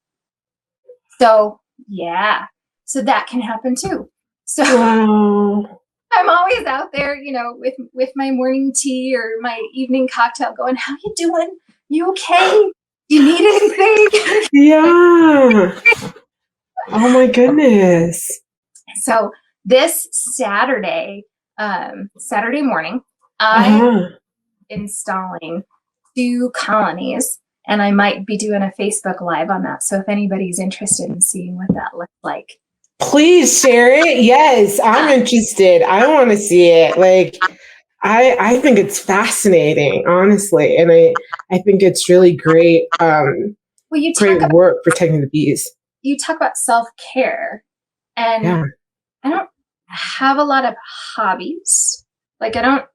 So, so that can happen too. So I'm always out there, with my morning tea or my evening cocktail going, how you doing? You okay? You need anything? Yeah. Oh my goodness. So this Saturday morning, I'm installing 2 colonies, and I might be doing a Facebook Live on that. So if anybody's interested in seeing what that looks like, please share it. Yes, I'm interested. I want to see it. Like, I think it's fascinating, honestly. And I think it's really great. Great work protecting the bees. You talk about self-care, and I don't have a lot of hobbies. Like, I don't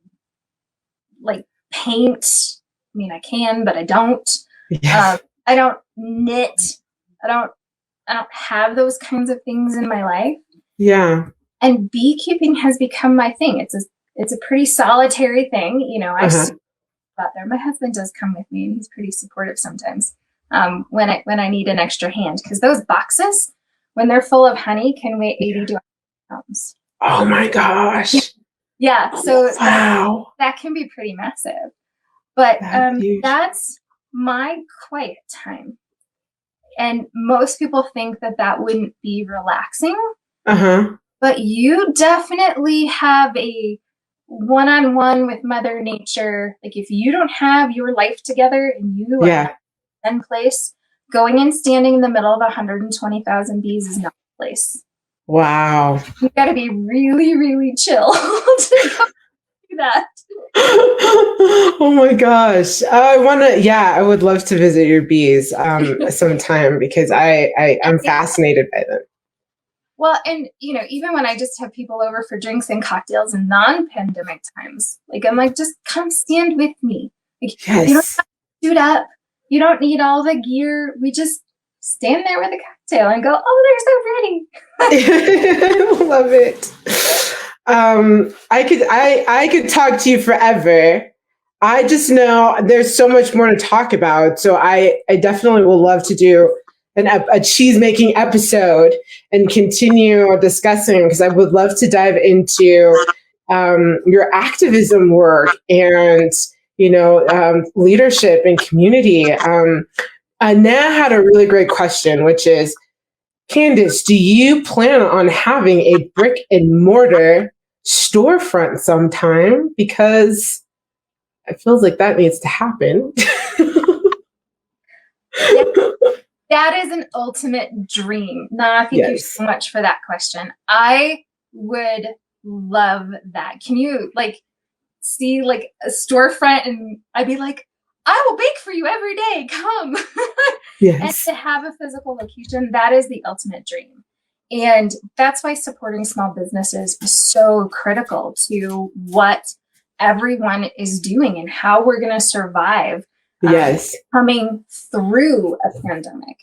paint. I mean, I can, but I don't. I don't knit. I don't have those kinds of things in my life. Yeah. And beekeeping has become my thing. It's a pretty solitary thing. I out there. My husband does come with me, and he's pretty supportive sometimes. When I need an extra hand, because those boxes, when they're full of honey, can weigh 80 to 100 pounds. Oh my gosh. Yeah. So wow. that can be pretty massive. But that's my quiet time. And most people think that wouldn't be relaxing. Uh-huh. But you definitely have a one-on-one with Mother Nature. Like if you don't have your life together and you are in place, going and standing in the middle of 120,000 bees is not a place. Wow. You got to be really, really chill to go do that. Oh my gosh. I would love to visit your bees sometime because I'm fascinated by them. Well, and even when I just have people over for drinks and cocktails in non-pandemic times, like I'm like, just come stand with me. Like, yes. You don't have to suit up. You don't need all the gear. We just stand there with a cocktail and go, oh, they're so pretty. Love it. I could talk to you forever. I just know there's so much more to talk about. So I definitely will love to do a cheese making episode and continue discussing, because I would love to dive into your activism work and leadership and community. Anna had a really great question, which is, Candice, do you plan on having a brick and mortar storefront sometime? Because it feels like that needs to happen. That is an ultimate dream. Nah, thank you so much for that question. I would love that. Can you see a storefront and I'd be like, I will bake for you every day. Come. Yes. And to have a physical location, that is the ultimate dream. And that's why supporting small businesses is so critical to what everyone is doing and how we're going to survive coming through a pandemic.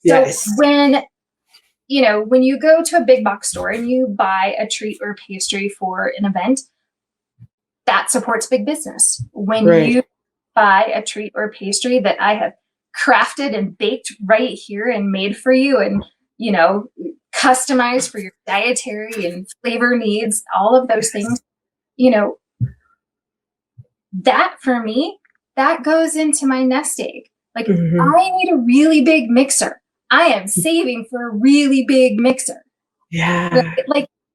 So when you go to a big box store and you buy a treat or pastry for an event, that supports big business. When you buy a treat or pastry that I have crafted and baked right here and made for you and, customized for your dietary and flavor needs, all of those things, that for me, that goes into my nest egg. I need a really big mixer. I am saving for a really big mixer. Yeah.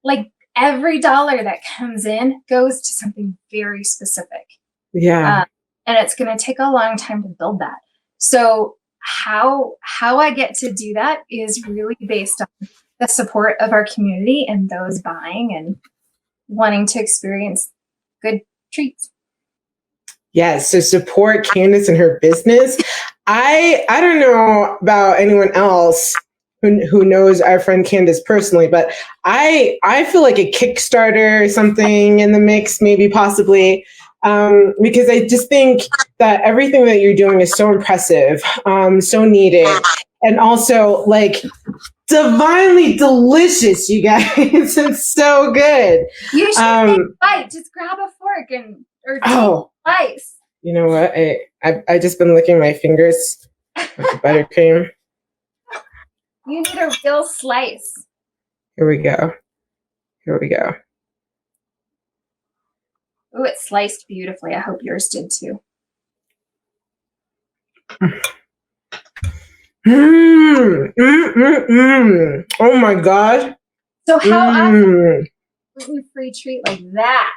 Like every dollar that comes in goes to something very specific. Yeah. And it's going to take a long time to build that. So how I get to do that is really based on the support of our community and those buying and wanting to experience good treats. Yes. So support Candice and her business. I don't know about anyone else who knows our friend Candice personally, but I feel like a Kickstarter or something in the mix, maybe possibly, because I just think that everything that you're doing is so impressive, so needed, and also divinely delicious, you guys. It's so good. You should bite. Just grab a fork or slice. You know what? I just been licking my fingers with the buttercream. You need a real slice. Here we go. Oh, it sliced beautifully. I hope yours did too. Oh my God. So how often gluten-free treat like that?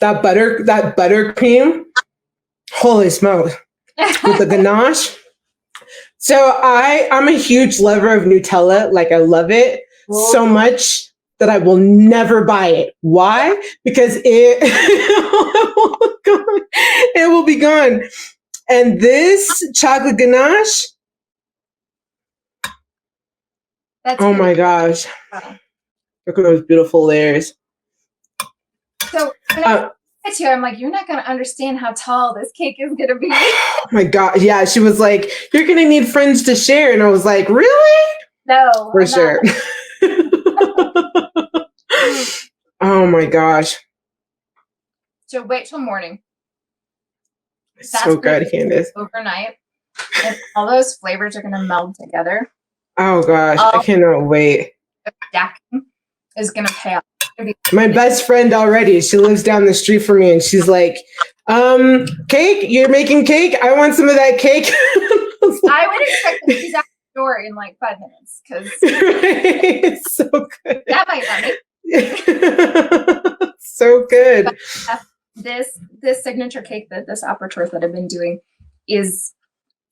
That buttercream. Holy smokes. With the ganache. So I'm a huge lover of Nutella. I love it so much that I will never buy it. Why? Because it will be gone. And this chocolate ganache. Oh my gosh. Wow. Look at those beautiful layers. So I'm like, you're not going to understand how tall this cake is going to be. Oh my God. Yeah. She was like, you're going to need friends to share. And I was like, really? No. For sure. Oh my gosh. So wait till morning. It's so good, Candice. Overnight. And all those flavors are going to meld together. Oh gosh. I cannot wait. Stacking is going to pay off. My best friend already, she lives down the street from me, and she's like, cake? You're making cake? I want some of that cake. I would expect that she's out the door in like 5 minutes because it's so good. That might not be. So good. But, this signature cake that this opera that I've been doing is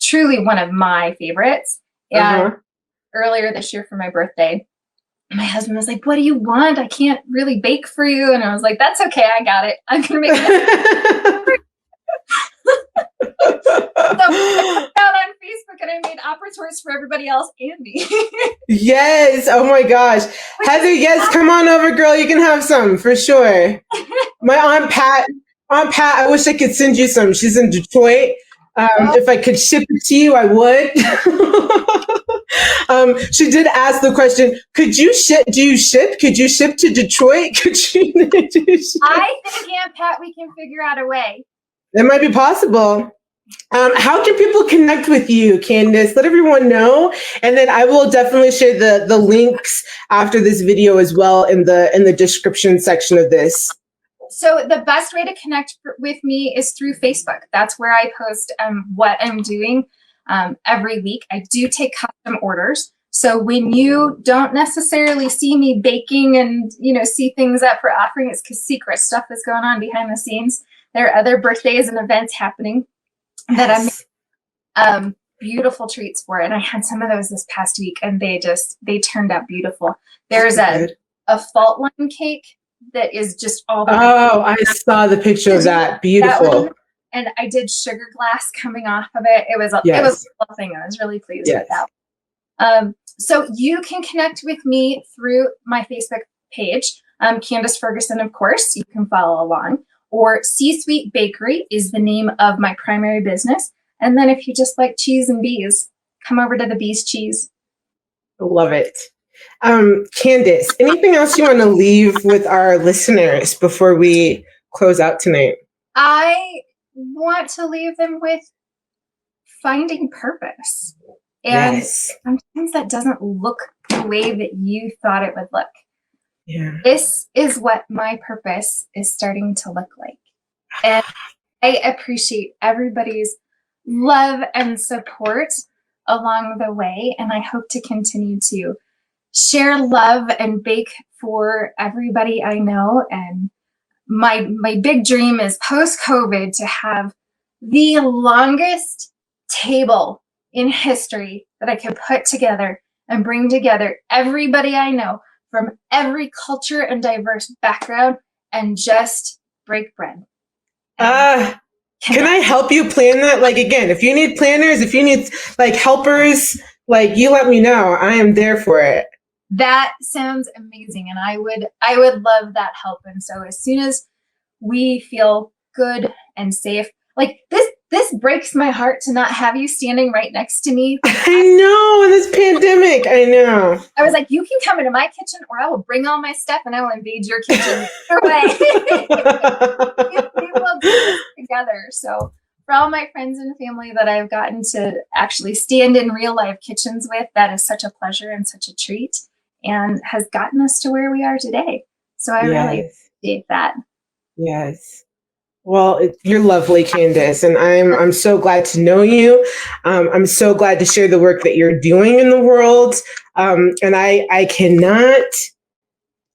truly one of my favorites. And earlier this year for my birthday, my husband was like, "What do you want? I can't really bake for you." And I was like, "That's okay. I got it. I'm going to make it." So I put out on Facebook and I made opera tours for everybody else and me. Yes. Oh my gosh. Heather, yes, come on over, girl. You can have some for sure. My Aunt Pat, I wish I could send you some. She's in Detroit. If I could ship it to you, I would. She did ask the question, could you ship? Do you ship? Could you ship to Detroit? Could you? I think, Aunt Pat, we can figure out a way. It might be possible. How can people connect with you, Candice? Let everyone know. And then I will definitely share the links after this video as well in the description section of this. So the best way to connect with me is through Facebook. That's where I post what I'm doing every week. I do take custom orders. So when you don't necessarily see me baking and, see things up for offering, it's because secret stuff is going on behind the scenes. There are other birthdays and events happening that I'm making beautiful treats for. And I had some of those this past week and they turned out beautiful. There's a fault line cake that is just all the I saw the picture of that. Beautiful. And I did sugar glass coming off of it. It was a beautiful thing. I was really pleased with that. So you can connect with me through my Facebook page, Candice Ferguson, of course. You can follow along. Or C-Suite Bakery is the name of my primary business. And then if you just like cheese and bees, come over to the Bees Cheese. Love it. Candice, anything else you want to leave with our listeners before we close out tonight? I want to leave them with finding purpose. And sometimes that doesn't look the way that you thought it would look. Yeah. This is what my purpose is starting to look like. And I appreciate everybody's love and support along the way. And I hope to continue to share love and bake for everybody I know. And my big dream is post-COVID to have the longest table in history that I could put together and bring together everybody I know from every culture and diverse background and just break bread. Can I help you plan that? Like, again, if you need planners, if you need like helpers, like you let me know. I am there for it. That sounds amazing. And I would love that help. And so as soon as we feel good and safe, like this breaks my heart to not have you standing right next to me. I know, in this pandemic, I know. I was like, you can come into my kitchen or I will bring all my stuff and I will invade your kitchen. Either way. we will do this together. So for all my friends and family that I've gotten to actually stand in real life kitchens with, that is such a pleasure and such a treat and has gotten us to where we are today. So I really appreciate that. Yes. Well, you're lovely, Candice, and I'm so glad to know you. I'm so glad to share the work that you're doing in the world. And I cannot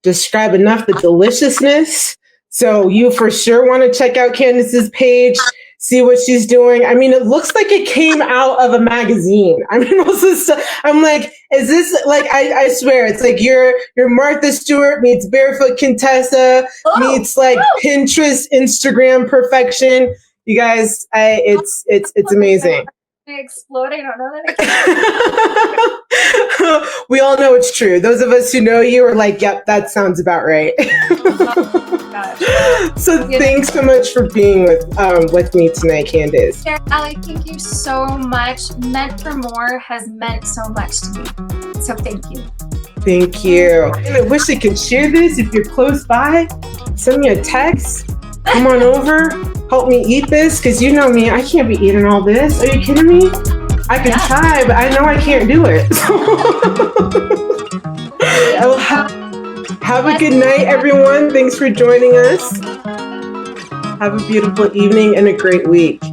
describe enough the deliciousness. So you for sure want to check out Candice's page, see what she's doing. I mean, it looks like it came out of a magazine. I mean, most of the stuff, I'm like, is this like, I swear, it's like your Martha Stewart meets Barefoot Contessa meets like Pinterest, Instagram perfection. You guys, it's amazing. I explode. I don't know that. We all know it's true. Those of us who know you are like, yep, that sounds about right. So thanks so much for being with me tonight, Candice. Sarah, Allie, thank you so much. Meant for More has meant so much to me. So thank you. Thank you. And I wish I could share this. If you're close by, send me a text. Come on over. Help me eat this, because you know me, I can't be eating all this. Are you kidding me? I can try, but I know I can't do it. Have a good night, everyone. Thanks for joining us. Have a beautiful evening and a great week.